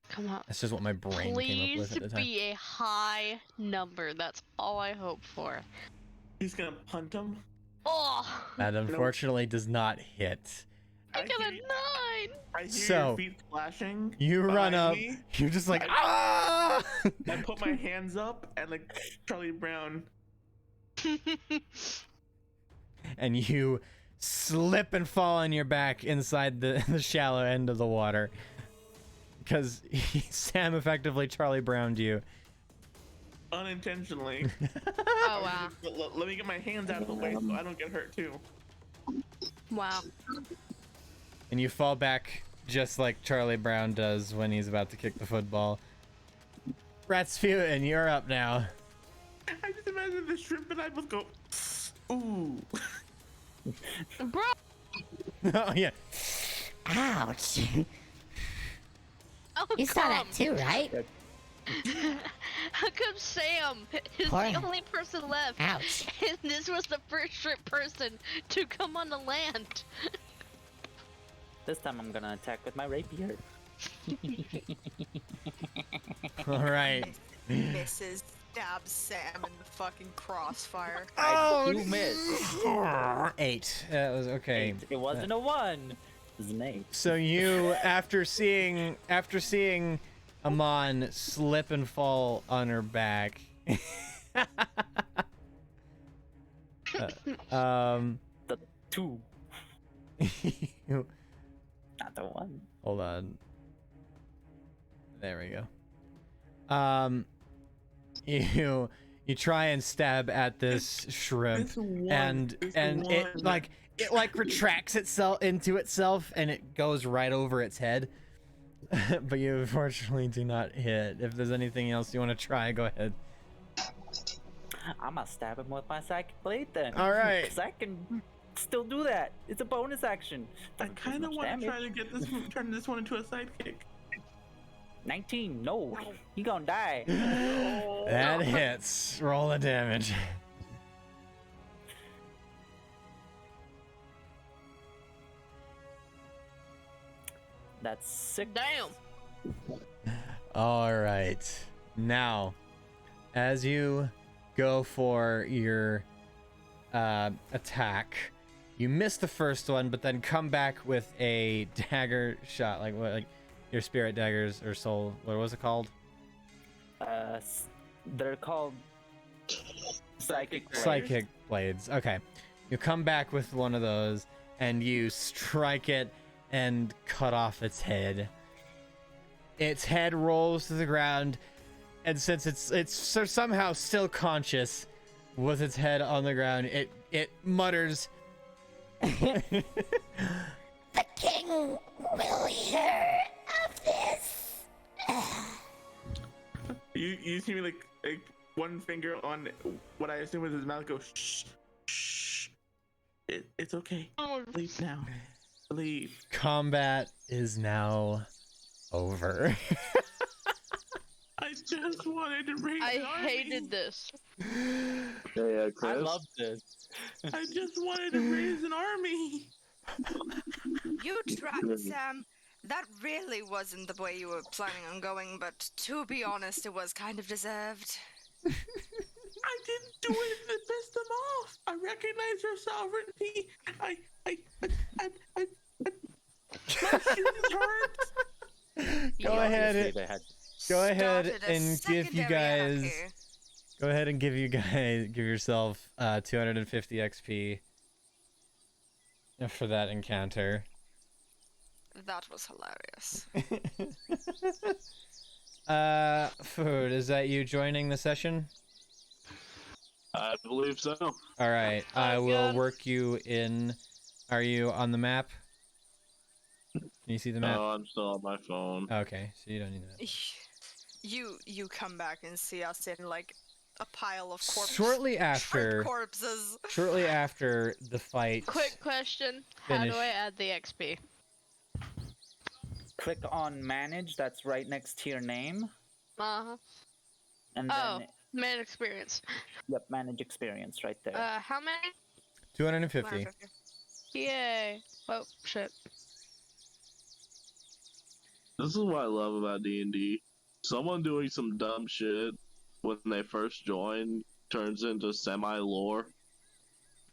A: Come on.
C: That's just what my brain came up with
A: Please
C: at the time.
A: be a high number. That's all I hope for.
E: He's gonna punt him.
A: Oh,
C: That unfortunately does not hit.
A: I got a 9.
E: I hear
C: So,
E: your feet splashing.
C: You run
E: behind
C: up.
E: me.
C: You're just like,
E: I-
C: ah!
E: I put my hands up and like Charlie Brown.
C: And you slip and fall on your back inside the shallow end of the water. Because Sam effectively Charlie Browned you.
E: Unintentionally.
A: Oh wow.
E: Let me get my hands out of the way so I don't get hurt too.
A: Wow.
C: And you fall back just like Charlie Brown does when he's about to kick the football. Ratsputin, you're up now.
E: I just imagine the shrimp and I both go, ooh.
A: Bro,
C: Oh yeah.
F: Ouch.
A: oh
F: You saw that
A: come.
F: too, right?
A: How come Sam is
F: Poor-
A: the only person left?
F: Ouch.
A: And this was the first shrimp person to come on the land.
D: This time I'm gonna attack with my rapier.
C: All right.
B: Misses, stabs Sam in the fucking crossfire.
C: Oh,
D: You missed.
C: 8. That was okay.
D: It wasn't a 1. It was an 8.
C: So you, after seeing Amon slip and fall on her back,
D: The 2,
C: you,
D: not the 1.
C: hold on. There we go. You try and stab at this shrimp,
E: This one,
C: and
E: this
C: it
E: one.
C: like retracts itself into itself, and it goes right over its head. But you unfortunately do not hit. If there's anything else you want to try, go ahead.
D: I'm gonna stab him with my psychic blade then.
C: All right.
D: Cause I can still do that. It's a bonus action.
E: I
D: Doesn't do
E: kind of
D: much
E: want to
D: damage.
E: try to get this, turn this one into a sidekick.
D: 19. No, he gonna die.
C: That hits. Roll the damage.
D: That's 6.
A: Damn.
C: All right. Now, as you go for your attack, you miss the first one, but then come back with a dagger shot, like what, like your spirit daggers or soul. What was it called?
D: They're called psychic blades.
C: Psychic blades. Okay. You come back with one of those, and you strike it and cut off its head. Its head rolls to the ground, and since it's somehow still conscious with its head on the ground, it mutters.
F: The king will hear of this.
E: You see me like one finger on what I assume is his mouth go shh, shh. It's okay. Sleep now. Sleep.
C: Combat is now over.
E: I just wanted to raise
A: I
E: an army.
A: hated this.
G: Yeah,
D: I
G: Chris.
D: love this.
E: I just wanted to raise an army.
B: You tried, Sam. That really wasn't the way you were planning on going, but to be honest, it was kind of deserved.
E: I didn't do it to piss them off. I recognize your sovereignty. My shoes hurt.
C: Go ahead.
D: Obviously they had
C: Go ahead
B: Started a
C: and give you
B: secondary
C: guys.
B: anarchy.
C: Go ahead and give yourself 250 XP for that encounter.
B: That was hilarious.
C: Food, is that you joining the session?
G: I believe so.
C: All right, I will
A: God.
C: work you in. Are you on the map? Can you see the map?
G: No, I'm still on my phone.
C: Okay, so you don't need that.
B: You come back and see us in like a pile of corpses.
C: Shortly
B: shrimp
C: after,
B: corpses.
C: shortly after the fight.
A: Quick question. How
C: Finish.
A: do I add the XP?
D: click on manage. That's right next to your name,
A: Uh-huh.
D: and
A: Oh,
D: then
A: man experience.
D: yep, manage experience right there.
A: How many?
C: 250.
A: Yay. Oh, shit.
G: This is what I love about D&D. Someone doing some dumb shit when they first join turns into semi-lore.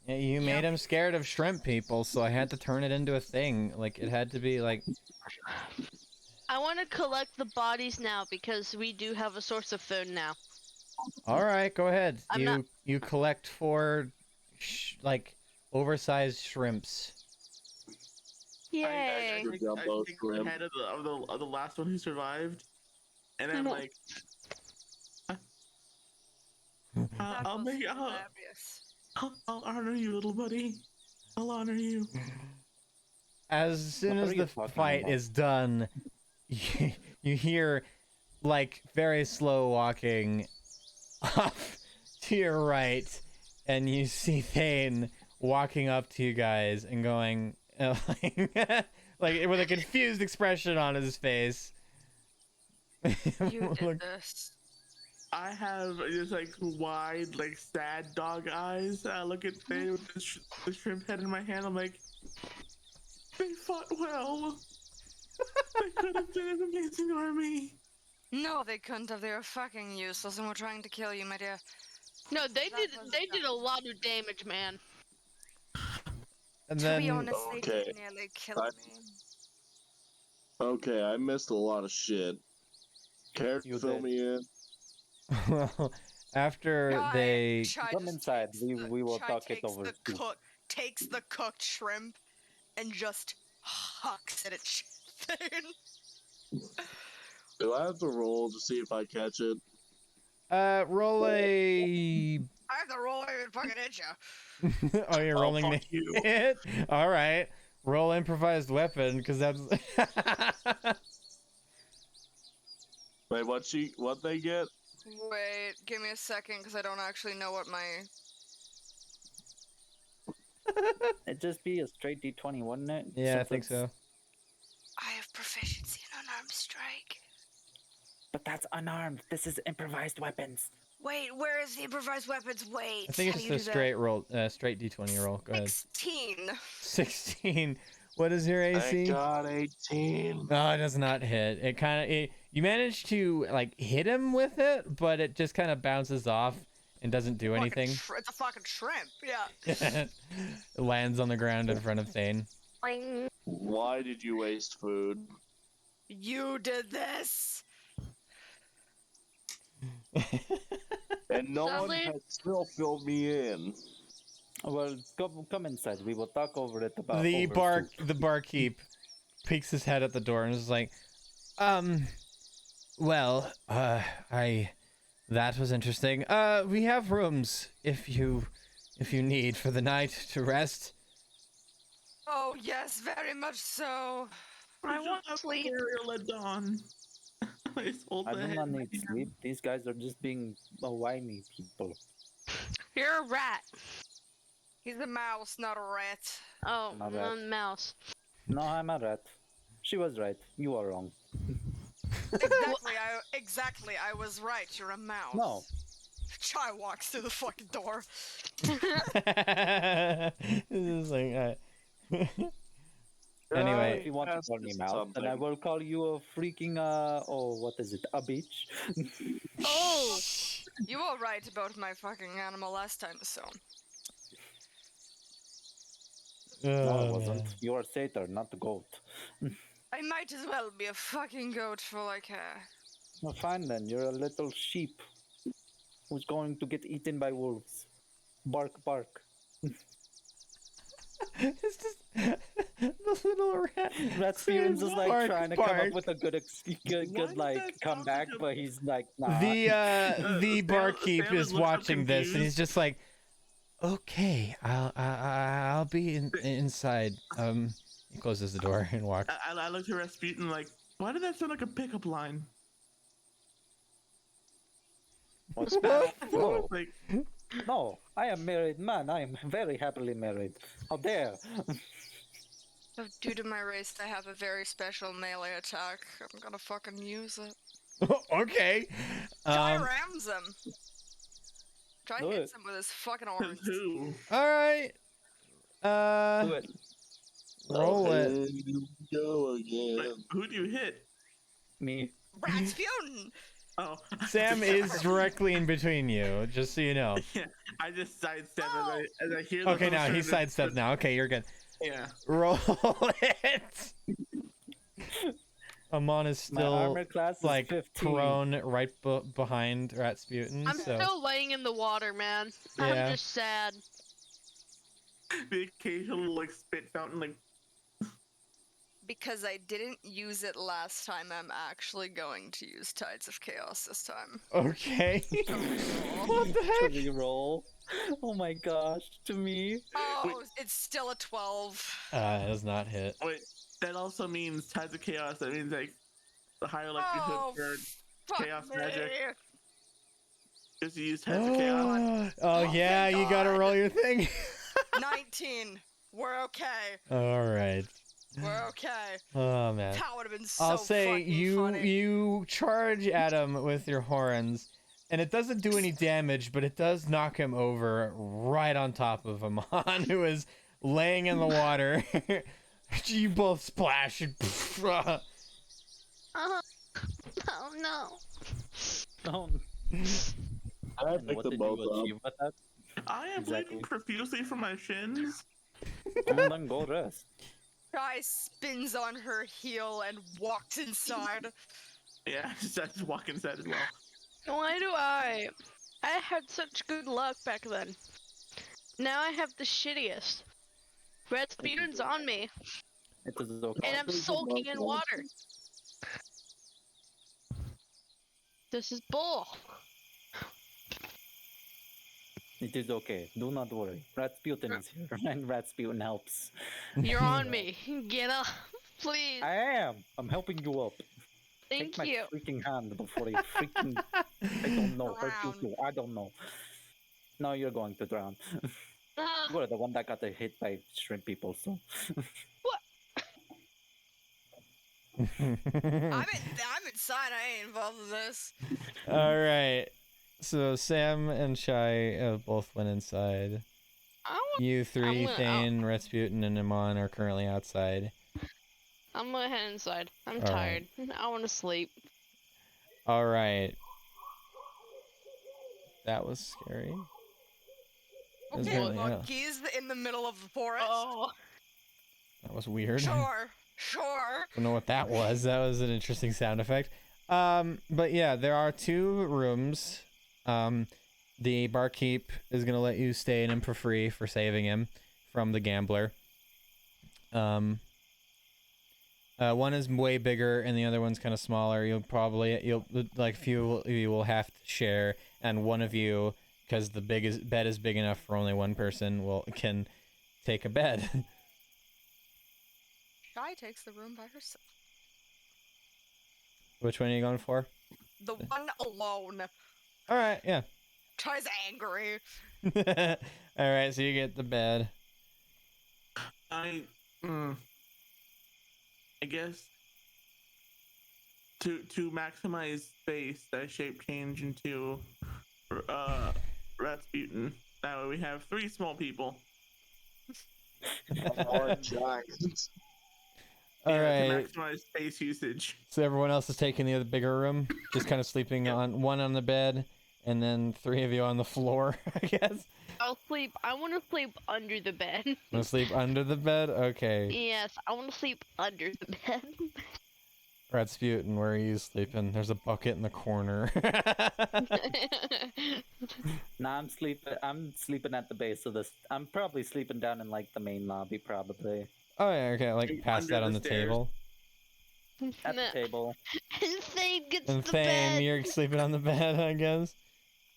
C: Yeah, you made him scared of shrimp people, so I had to turn it into a thing. Like, it had to be like...
A: I want to collect the bodies now because we do have a source of food now.
C: Alright, go ahead.
A: I'm
C: You
A: not-
C: you collect 4, like, oversized shrimps.
A: Yay.
E: I think the head of the last one who survived, and I'm like, I'll honor you, little buddy. I'll honor you.
C: As soon
D: What
C: as
D: are you
C: the
D: talking
C: fight
D: about?
C: is done, you hear, like, very slow walking off to your right, and you see Thane walking up to you guys and going, like with a confused expression on his face.
B: You did
C: Look-
B: this.
E: I have just like wide, like sad dog eyes. I look at Faye with the shrimp head in my hand. I'm like, they fought well. They could have been an amazing army.
B: No, they couldn't have. They were fucking useless and were trying to kill you, my dear.
A: No, they
B: That
A: did.
B: was
A: They did a
B: dumb.
A: lot of damage, man.
C: And
B: To
C: then
B: be honest, they
G: Okay.
B: did nearly kill me.
G: Okay, I missed a lot of shit. Care to
D: You
G: fill
D: did.
G: me in?
C: well, after
B: Guy,
C: they
B: Chai
D: Come
B: just
D: inside,
B: takes
D: we will
B: Chai
D: talk it
B: takes
D: over
B: the
D: too.
B: takes the cooked shrimp and just hucks it at Thane.
G: Do I have to roll to see if I catch it?
C: roll a
B: I have to roll even fucking hit you.
C: oh, you're
G: Oh,
C: rolling
G: fuck
C: the
G: you.
C: hit? All right. Roll improvised weapon, because that's...
G: Wait, what they get?
B: Wait, give me a second, because I don't actually know what my...
D: It'd just be a straight D20, wouldn't it?
C: yeah, I
D: Since
C: think
D: it's-
C: so.
B: I have proficiency in unarmed strike.
D: But that's unarmed. This is improvised weapons.
B: Wait, where is the improvised weapons? Wait,
C: I think
B: how
C: it's
B: do you
C: just
B: do
C: a
B: that?
C: straight roll, straight D20 roll. Go ahead.
B: 16.
C: 16. What is your AC?
G: Thank God, 18.
C: No, it does not hit. It kind of... You manage to, like, hit him with it, but it just kind of bounces off and doesn't do
B: Fucking
C: anything.
B: it's a fucking shrimp, yeah.
C: It lands on the ground in front of Thane.
G: Why did you waste food?
B: You did this!
G: And no one
A: Sadly-
G: has still filled me in.
D: Well, come inside. We will talk over it about
C: The
D: over soup.
C: the barkeep peeks his head at the door and is like, well, that was interesting. We have rooms if you need for the night to rest.
B: Oh, yes, very much so.
A: I want
E: Just
A: sleep.
E: Burial at dawn. I just hold
D: I
E: the
D: do
E: head
D: not
E: in my
D: need
E: hand.
D: sleep. These guys are just being whiny people.
A: You're a rat.
B: He's a mouse, not a rat.
A: Oh,
D: My bad.
A: mouse.
D: No, I'm a rat. She was right. You are wrong.
B: Exactly, I was right. You're a mouse.
D: No.
B: Chai walks through the fucking door.
C: This is like, Anyway.
D: If you want to
G: Ask
D: call me
G: us
D: mouse, then I
G: something.
D: will call you a freaking what is it? A beach?
B: Oh, you were right about my fucking animal last time, so.
D: No, I
C: Oh,
D: wasn't.
C: man.
D: You are satyr, not the goat.
B: I might as well be a fucking goat for all I care.
D: Well, fine then. You're a little sheep who's going to get eaten by wolves. Bark, bark.
C: It's just the little rat.
D: Rasputin's just like
C: Bark,
D: trying to come
C: bark.
D: up with a good
E: Why
D: good
E: does
D: like
E: that sound
D: comeback,
E: like a-
D: but he's like, nah.
C: The
E: Sam-
C: barkeep
E: Sam
C: is
E: looks so
C: watching this, and he's
E: confused.
C: just like, "Okay, I'll be inside." He closes the door and walks.
E: I looked at Rasputin like, why did that sound like a pickup line?
D: What's that?
E: I
D: No,
E: was like,
D: no, I am married man. I am very happily married. How dare?
B: So due to my race, I have a very special melee attack. I'm gonna fucking use it.
C: Okay.
B: Try rams him. Try
D: Do
B: hits
D: it.
B: him with his fucking
E: says
B: arms.
E: who?
C: All right.
D: Do it.
C: Roll
G: Oh,
C: it.
G: here you go again.
E: Wait, who do you hit?
D: Me.
B: Rasputin!
E: Oh,
C: Sam is directly in between you, just so you know.
E: Yeah, I just sidestep as I hear. the
C: Okay, now
E: poster
C: he's
E: that-
C: sidestepped now. Okay, you're good.
E: Yeah.
C: Roll it. Amon is
D: My
C: still
D: armor class is
C: like
D: 15.
C: prone right behind Rasputin.
A: I'm
C: So
A: still laying in the water, man.
C: Yeah.
A: I'm just sad.
E: The occasional like spit fountain, like
B: Because I didn't use it last time, I'm actually going to use Tides of Chaos this time.
C: okay. What the
D: To
C: heck?
D: reroll. Oh my gosh, to me.
B: Oh, it's still a 12.
C: It does not hit.
E: wait. That also means Tides of Chaos. That means like the higher likelihood
B: Oh,
E: for
B: fuck
E: chaos
B: me.
E: magic. Just to use Tides of Chaos.
C: Oh yeah,
B: thank
C: you gotta
B: God.
C: roll your thing.
B: 19. We're okay.
C: All right.
B: We're okay.
C: Oh man.
B: That would have been so
C: I'll say
B: fucking funny.
C: you charge at him with your horns, and it doesn't do any damage, but it does knock him over right on top of Amon, who is laying in the water. You both splash. And
A: Oh no.
D: Oh,
G: I
D: and
G: picked
D: what
G: them
D: did
G: both
D: you
G: up.
D: achieve with that?
E: I am
D: Exactly.
E: bleeding profusely from my shins.
D: Then go rest.
B: Guy spins on her heel and walks inside.
E: Yeah, I just walk inside as well.
A: Why do I? I had such good luck back then. Now I have the shittiest. Rasputin's on me,
D: It is okay.
A: and I'm sulking in water. This is bull.
D: It is okay. Do not worry. Rasputin is here, and Rasputin helps.
A: You're on me. Get up, please.
D: I am. I'm helping you up.
A: Thank
D: Take my
A: you.
D: freaking hand before I freaking. I don't know. Hurt you
B: Drown.
D: too. I don't know. No, you're going to drown.
A: Ah,
D: You are the one that got hit by shrimp people, so.
B: I'm inside. I ain't involved in this.
C: All right. So Sam and Shai both went inside.
A: I want,
C: You three,
A: gonna-
C: Thane, Rasputin, and Amon are currently outside.
A: I'm gonna head inside. I'm
C: All right.
A: tired. I want to sleep.
C: All right. That was scary. Is
B: Okay,
C: there- yeah.
B: monkeys in the middle of the forest.
A: Oh,
C: That was weird.
B: Sure, sure.
C: Don't know what that was. That was an interesting sound effect. But yeah, there are 2 rooms. The barkeep is gonna let you stay in him for free for saving him from the gambler. One is way bigger and the other one's kind of smaller. You'll like few of you will have to share, and one of you, because the bed is big enough for only one person, can take a bed.
B: Shy takes the room by herself.
C: Which one are you going for?
B: The one alone.
C: All right, yeah.
B: Shy's angry.
C: All right, so you get the bed.
E: I guess to maximize space, I shape change into Rasputin. That way we have 3 small people.
G: More giants.
C: All
E: To
C: right.
E: maximize space usage.
C: So everyone else is taking the other bigger room, just kind of sleeping on one on the bed, and then 3 of you on the floor, I guess.
A: I want to sleep under the bed.
C: Want to sleep under the bed? Okay.
A: Yes, I want to sleep under the bed.
C: Rasputin, where are you sleeping? There's a bucket in the corner.
D: Nah, I'm sleeping at the base of this. I'm probably sleeping down in like the main lobby, probably
C: Oh yeah, okay, like pass
E: Under
C: that
E: the
C: on the
E: stairs.
C: table.
D: at the table.
A: And Thane gets
C: And
A: the
C: Thane,
A: bed.
C: you're sleeping on the bed, I guess.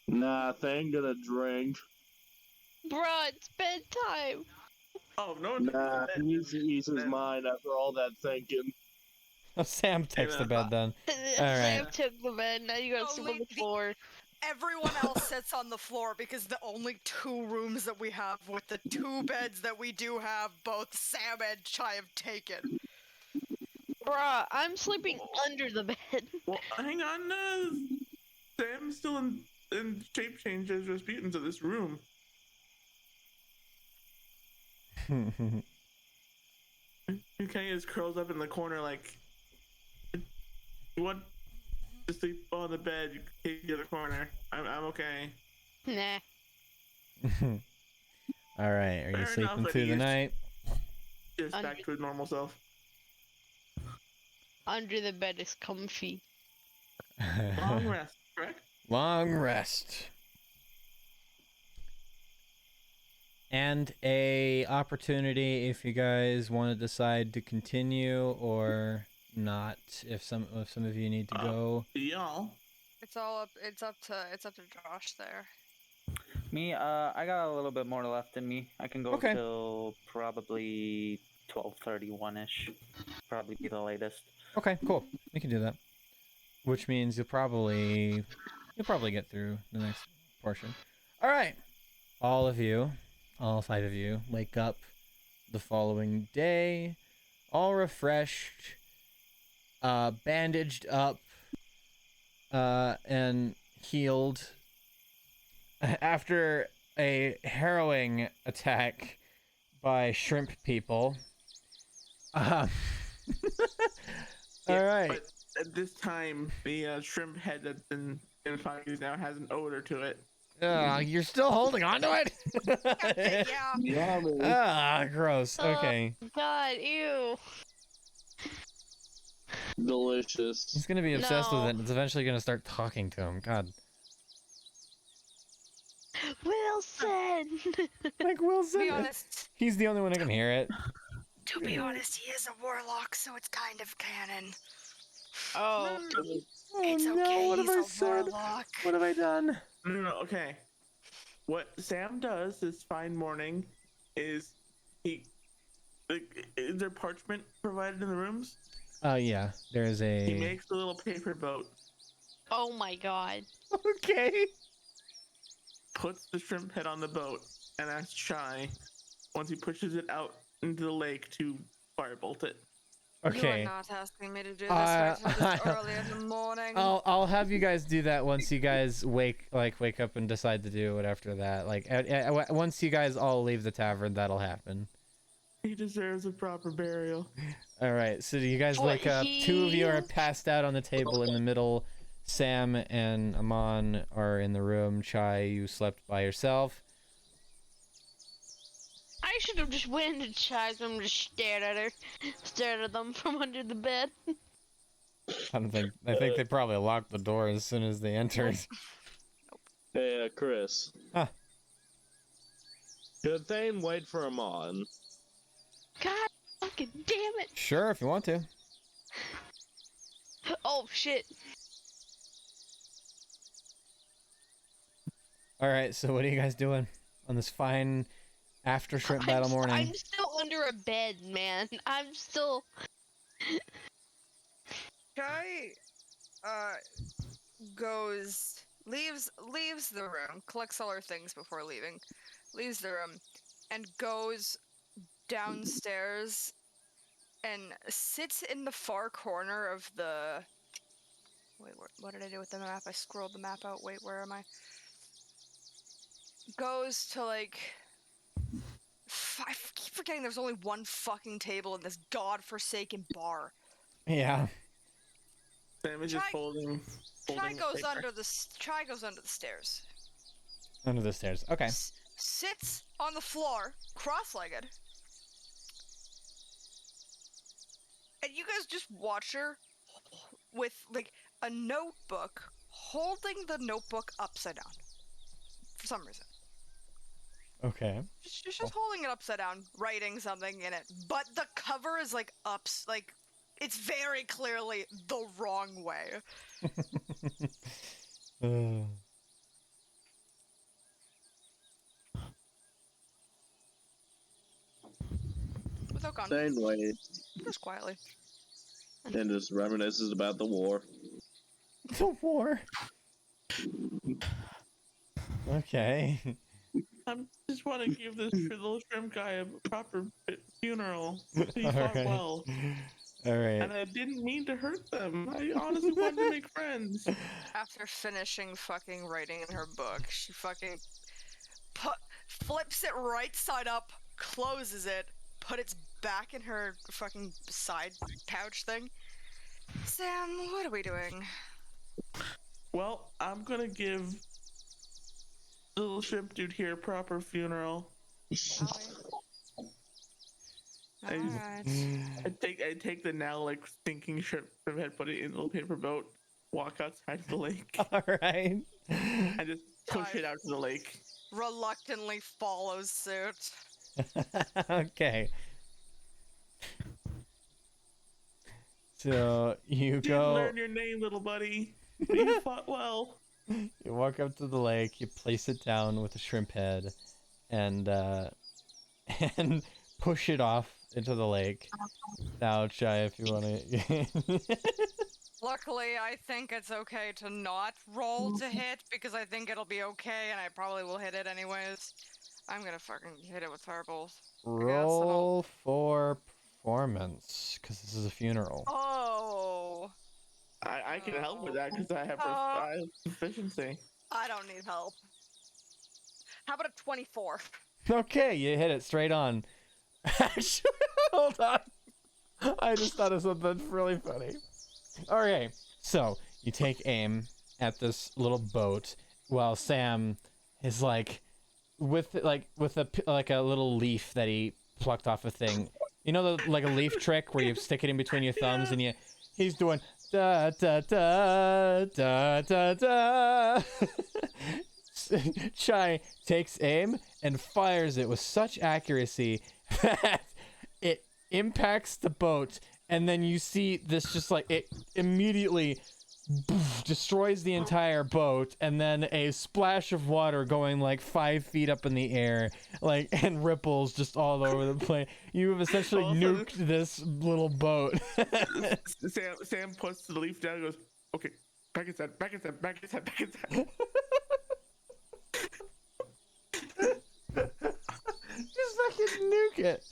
G: Nah, Thane gonna drink.
A: Bruh, it's bedtime.
E: Oh no!
G: Nah, he needs to ease his
E: Then-
G: mind after all that thinking.
C: Oh, Sam takes the
E: then,
C: bed then.
A: Sam took the bed. Now you gotta
B: Oh,
A: sleep on the
B: wait,
A: floor.
B: Everyone else sits on the floor because the only 2 rooms that we have with the 2 beds that we do have, both Sam and Chai have taken.
A: Bruh, I'm sleeping under the bed.
E: Well, hang on. Sam's still in shape change as Rasputin to this room. Okay, is curls up in the corner like. You want to sleep on the bed? You can take the other corner. I'm okay.
A: Nah.
C: All right, are you
E: Fair
C: sleeping
E: enough,
C: through the
E: Eddie.
C: night?
E: Just
A: Under-
E: back to his normal self.
A: Under the bed is comfy.
E: Long rest, correct?
C: Long rest. And a opportunity if you guys want to decide to continue or not. If some of you need to go.
E: Y'all.
B: It's up to Josh there.
D: Me, I got a little bit more left in me. I can go
C: Okay.
D: till probably 12:31ish. Probably be the latest.
C: Okay, cool. We can do that. Which means you'll probably get through the next portion. All right. All of you, all 5 of you, wake up the following day, all refreshed, bandaged up, and healed after a harrowing attack by shrimp people. All right.
E: But at this time, the shrimp head that's been in 5 years now has an odor to it.
C: You're still holding on to it?
B: Yeah.
G: Yummy.
C: Gross. Okay.
A: God, ew.
G: Delicious.
C: He's gonna be obsessed
A: No.
C: with it. It's eventually gonna start talking to him. God.
A: Wilson!
C: Like
B: To
C: Wilson.
B: be honest,
C: He's the only one who can hear it.
B: he is a warlock, so it's kind of canon.
A: Oh.
B: It's
C: no,
B: okay,
C: what have
B: he's
C: I
B: a
C: said?
B: warlock.
C: What have I done?
E: No, okay. What Sam does this fine morning is is there parchment provided in the rooms?
C: Yeah. There's
E: He
C: a.
E: makes a little paper boat,
A: Oh my god.
C: Okay.
E: puts the shrimp head on the boat, and asks Shy, once he pushes it out into the lake, to firebolt it.
B: You
C: Okay.
B: are not asking me to do this
C: Uh,
B: right this early in the morning.
C: I'll have you guys do that once you guys wake up and decide to do it after that. Like once you guys all leave the tavern, that'll happen.
E: He deserves a proper burial.
C: All right. So you guys
A: What,
C: wake up. 2 of you are
A: he-
C: passed out on the table in the middle. Sam and Amon are in the room. Chai, you slept by yourself.
A: I should have just went into Chai's room and just stared at them from under the bed.
C: I think they probably locked the door as soon as they entered.
G: Hey, Chris.
C: Huh.
G: Could Thane wait for him on?
A: God fucking damn it.
C: Sure, if you want to.
A: Oh shit.
C: All right. So what are you guys doing on this fine after shrimp battle morning?
A: I'm still under a bed, man. I'm still.
B: Chai, leaves the room, collects all her things before leaving, leaves the room, and goes downstairs and sits in the far corner of the. Wait, what did I do with the map? I scrolled the map out. Wait, where am I? Goes to like. I keep forgetting there's only one fucking table in this godforsaken bar.
C: Yeah.
E: Sam is just
B: Try-
E: folding
B: Try
E: the
B: goes
E: paper.
B: under the Try goes under the stairs.
C: Under the stairs. Okay.
B: Sits on the floor, cross-legged. And you guys just watch her with like a notebook, holding the notebook upside down. For some reason.
C: Okay.
B: She's just holding it upside down, writing something in it. But the cover is like it's very clearly the wrong way. Without gun.
G: Same way,
B: Just quietly.
G: and just reminisces about the war.
C: The war. Okay.
E: I just want to give this little shrimp guy a proper funeral. He fought
C: Alright.
E: well,
C: Alright.
E: and I didn't mean to hurt them. I honestly wanted to make friends.
B: After finishing fucking writing in her book, she fucking flips it right side up, closes it, put it back in her fucking side pouch thing. Sam, what are we doing?
E: Well, I'm gonna give the little shrimp dude here a proper funeral.
B: Alright.
E: I take the now like stinking shrimp head, put it in a little paper boat, walk outside of the lake,
C: Alright.
E: and just push it out to the lake.
B: Reluctantly follows suit.
C: Okay. So you
E: Didn't
C: go.
E: learn your name, little buddy. But you fought well.
C: You walk up to the lake. You place it down with a shrimp head, and and push it off into the lake. Now, Chai, if you want to.
B: Luckily, I think it's okay to not roll to hit because I think it'll be okay and I probably will hit it anyways. I'm gonna fucking hit it with fireballs.
C: Roll for performance, because this is a funeral.
B: Oh,
E: I can help with that because I have proficiency.
B: I don't need help. How about a 24?
C: Okay, you hit it straight on. Actually, hold on. I just thought of something really funny. Okay, so you take aim at this little boat while Sam is like with a little leaf that he plucked off a thing. You know, like a leaf trick where you stick it in between your thumbs and he's doing da da da da da da. Chai takes aim and fires it with such accuracy that it impacts the boat, and then you see this just like it immediately destroys the entire boat, and then a splash of water going like 5 feet up in the air, like, and ripples just all over the place. You have essentially nuked this little boat.
E: Sam puts the leaf down and goes, okay, back inside, back inside, back inside, back inside.
C: Just fucking nuke it.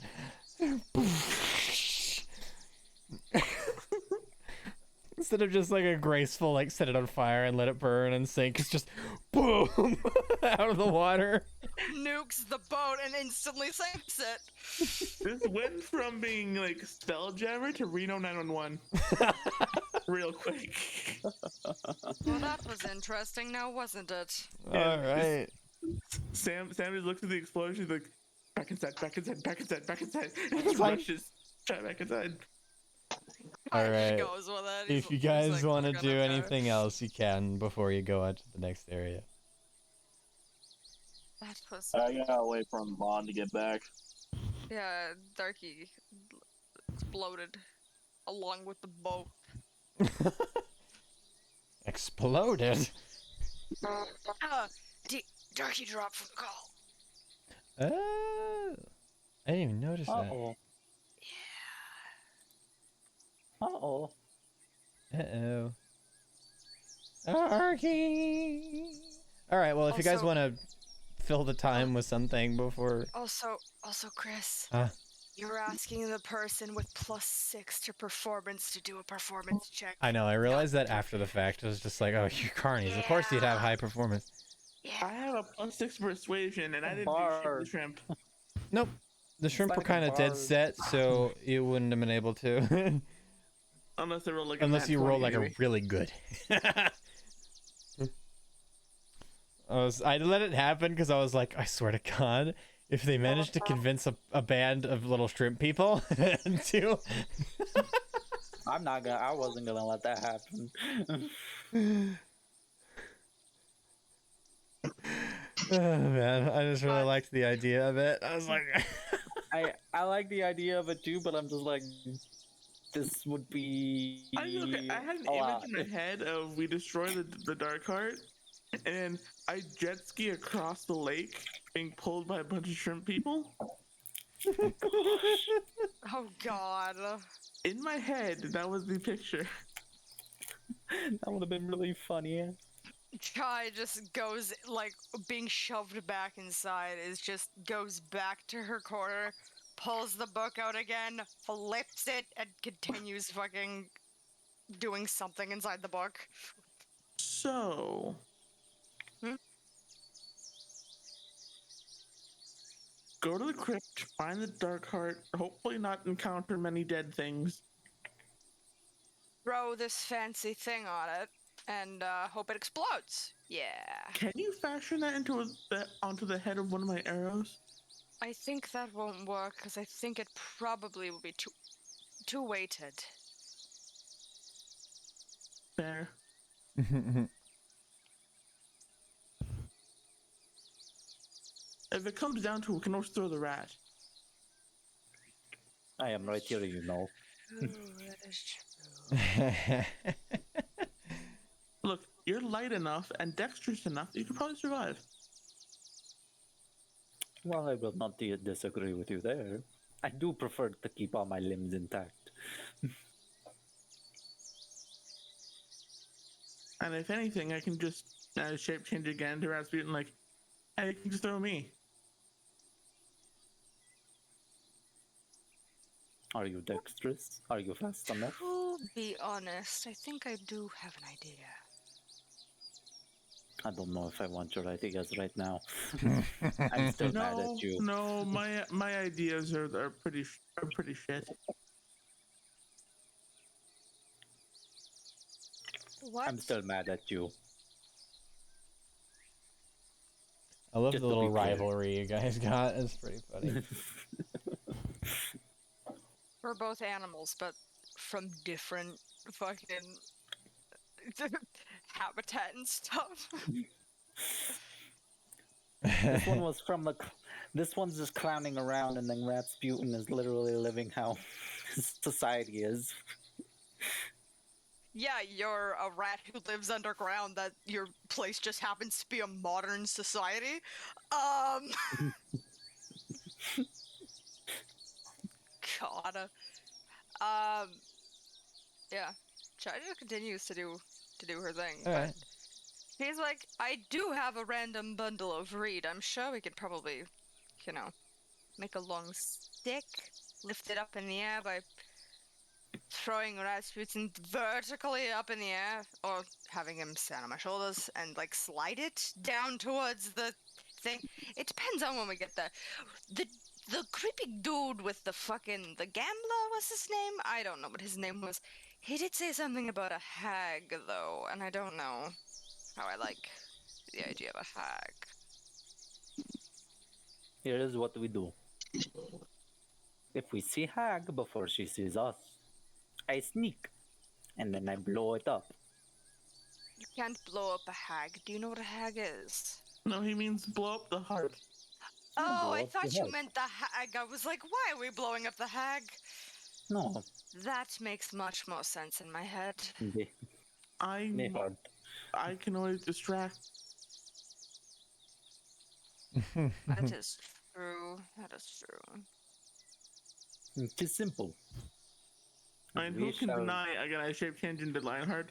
C: Instead of just like a graceful, like, set it on fire and let it burn and sink, it's just boom out of the water.
B: Nukes the boat and instantly sinks it.
E: This went from being like Spelljammer to Reno 911 real quick.
B: Well, that was interesting now, wasn't it?
C: All right.
E: Sam just looks at the explosion, he's like, back inside, back inside, back inside, back inside. And
C: It's
E: he
C: like-
E: rushes, try back inside.
C: All
B: He
C: right.
B: goes with it.
C: If you
B: He's
C: guys
B: like,
C: want to
B: "Okay,
C: do
B: okay."
C: anything else, you can before you go out to the next area.
B: That was
G: I gotta wait for Bond to get back.
B: yeah, Darky exploded along with the boat.
C: Exploded.
B: Darky dropped from the call.
C: Oh, I didn't even notice that.
D: Uh-oh. Uh-oh.
C: Uh-oh. Arky. All right, well, if you guys
B: Also-
C: want to fill the time with something before...
B: Also, Chris,
C: Huh?
B: you were asking the person with +6 to performance to do a performance check.
C: I know, I realized that after the fact. I was just like, oh, you carnies. Of course you'd have high performance.
E: I have a +6 persuasion, and I didn't do shit
D: Bar.
E: with shrimp.
C: Nope. The shrimp were
D: like a
C: kind of dead
D: bar.
C: set, so you wouldn't have been able to.
E: Unless they roll like a
C: Unless
E: nat
C: you roll
E: 20,
C: like a
E: maybe.
C: really good. I let it happen because I was like, I swear to God, if they managed to convince a band of little shrimp people to.
D: I wasn't gonna let that happen.
C: Oh man, I just really liked the idea of it. I was like,
D: I like the idea of it too, but I'm just like, this would be
E: I had an
D: a
E: image
D: lot.
E: in my head of we destroy the Dark Heart, and I jet ski across the lake, being pulled by a bunch of shrimp people.
B: Oh God.
E: In my head, that was the picture.
D: That would have been really funny.
B: Kai just goes like being shoved back inside is just goes back to her corner, pulls the book out again, flips it, and continues fucking doing something inside the book.
E: So,
B: Hmm?
E: go to the crypt, find the Dark Heart, hopefully not encounter many dead things.
B: Throw this fancy thing on it and hope it explodes. Yeah.
E: Can you fashion that onto the head of one of my arrows?
B: I think that won't work because I think it probably will be too weighted.
E: Fair. If it comes down to it, we can always throw the rat.
D: I am right here, you know.
B: Ooh, that is true.
E: Look, you're light enough and dexterous enough that you could probably survive.
D: Well, I will not disagree with you there. I do prefer to keep all my limbs intact.
E: And if anything, I can just shape change again to Rasputin, like, hey, you can just throw me.
D: Are you dexterous? Are you fast enough?
B: To be honest, I think I do have an idea.
D: I don't know if I want your ideas right now. I'm still mad at you.
E: No, my ideas are pretty shit.
B: What?
D: I'm still mad at you.
C: I love
D: Just
C: the
D: to
C: little
D: be clear.
C: rivalry you guys got. It's pretty funny.
B: We're both animals, but from different fucking habitat and stuff.
D: This one was from the. This one's just clowning around, and then Rasputin is literally living how society is.
B: Yeah, you're a rat who lives underground. That your place just happens to be a modern society. God. Yeah. China continues to do her thing, but
C: Alright.
B: he's like, I do have a random bundle of reed. I'm sure we could probably, make a long stick, lift it up in the air by throwing Rasputin vertically up in the air, or having him stand on my shoulders and like slide it down towards the thing. It depends on when we get there. The creepy dude with the gambler, what's his name? I don't know what his name was. He did say something about a hag though, and I don't know how I like the idea of a hag.
D: Here is what we do. If we see Hag before she sees us, I sneak, and then I blow it up.
B: You can't blow up a hag. Do you know what a hag is?
E: No, he means blow up the heart.
B: Oh,
D: blow
B: I
D: up
B: thought
D: the
B: you
D: hag.
B: meant the hag. I was like, why are we blowing up the hag?
D: No,
B: That makes much more sense in my head.
D: they
E: I
D: hard.
E: can always distract.
B: That is true. That is true.
D: It is simple.
E: And
D: We
E: who can
D: shall-
E: deny, again, I shape change into Lionheart,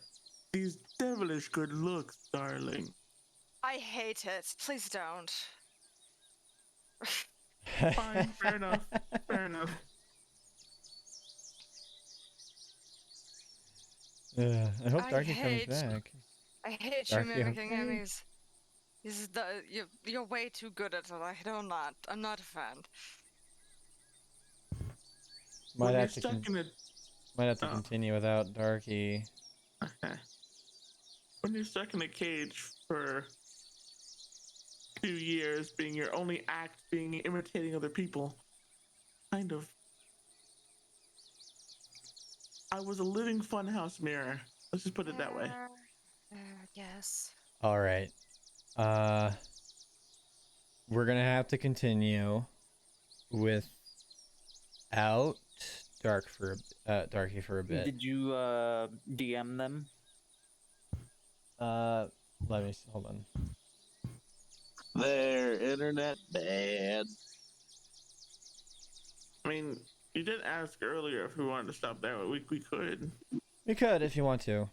E: these devilish good looks, darling.
B: I hate it. Please don't.
E: Fine, fair enough. Fair enough.
C: I hope
B: I
C: Darky
B: hate-
C: comes back.
B: I hate
C: Darky,
B: you mimicking
C: okay.
B: enemies. You're way too good at it. I'm not a fan.
C: Might
E: when you're
C: have to
E: stuck in a
C: might have to
E: Oh.
C: continue without Darky.
E: when you're stuck in a cage for 2 years, being your only act being imitating other people, kind of. I was a living funhouse mirror. Let's just put it that way.
B: Yes.
C: All right. We're gonna have to continue without Darky for a bit.
D: Did you DM them?
C: Let me hold on.
G: Their internet bad.
E: I mean, you did ask earlier if we wanted to stop there. We could.
C: We could if you want to.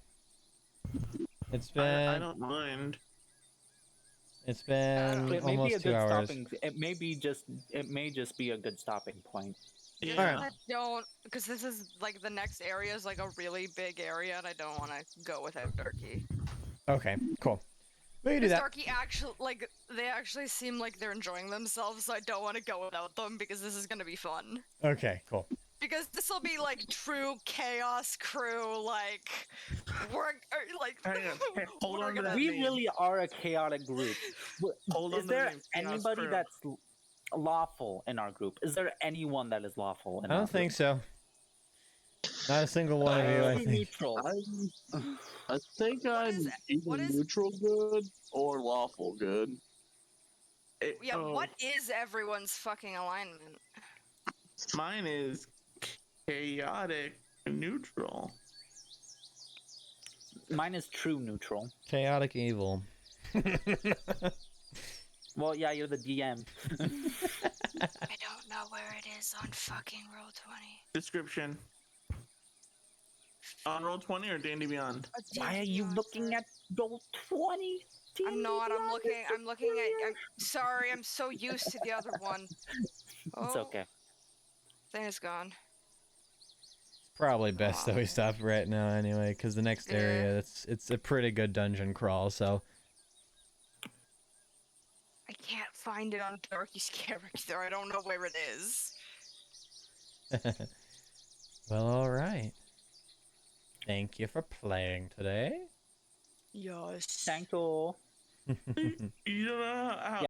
C: It's been
E: I don't mind.
C: it's been
D: It may be a
C: almost 2
D: good
C: hours.
D: stopping. It may just be a good stopping point.
E: Yeah.
C: Alright.
B: I don't, because this is like the next area is like a really big area, and I don't want to go without Darky.
C: Okay, cool. We can do
B: Because
C: that.
B: Darky actually, like, they actually seem like they're enjoying themselves, so I don't want to go without them because this is gonna be fun.
C: Okay, cool.
B: Because this will be like true chaos crew, like
E: Hang on. Hey, hold
B: we're
E: on to
B: gonna-
E: that
D: We
E: name.
D: really are a chaotic group.
E: Hold on
D: Is
E: to the
D: there
E: name, Chaos
D: anybody
E: Crew.
D: that's lawful in our group? Is there anyone that is lawful in
C: I
D: our
C: don't think
D: group?
C: so. Not a single one of you, I
D: True
C: think.
D: neutral.
G: I think I'm
B: is-
G: either
B: what is-
G: neutral good or lawful good.
B: Yeah,
E: Oh,
B: what is everyone's fucking alignment?
E: Mine is chaotic neutral.
D: Mine is true neutral.
C: Chaotic evil.
D: Well, yeah, you're the DM.
B: I don't know where it is on fucking Roll20.
E: Description. On Roll20 or D&D Beyond?
D: Why are you looking at roll 20?
B: I'm not. I'm looking at. I'm sorry. I'm so used to the other one.
D: It's
B: Oh,
D: okay.
B: thing is gone.
C: Probably best that we stop right now anyway, because the next area it's a pretty good dungeon crawl, so
B: I can't find it on Darky's character. I don't know where it is.
C: well, alright. Thank you for playing today.
B: Yes.
D: Thank you.
E: You don't know how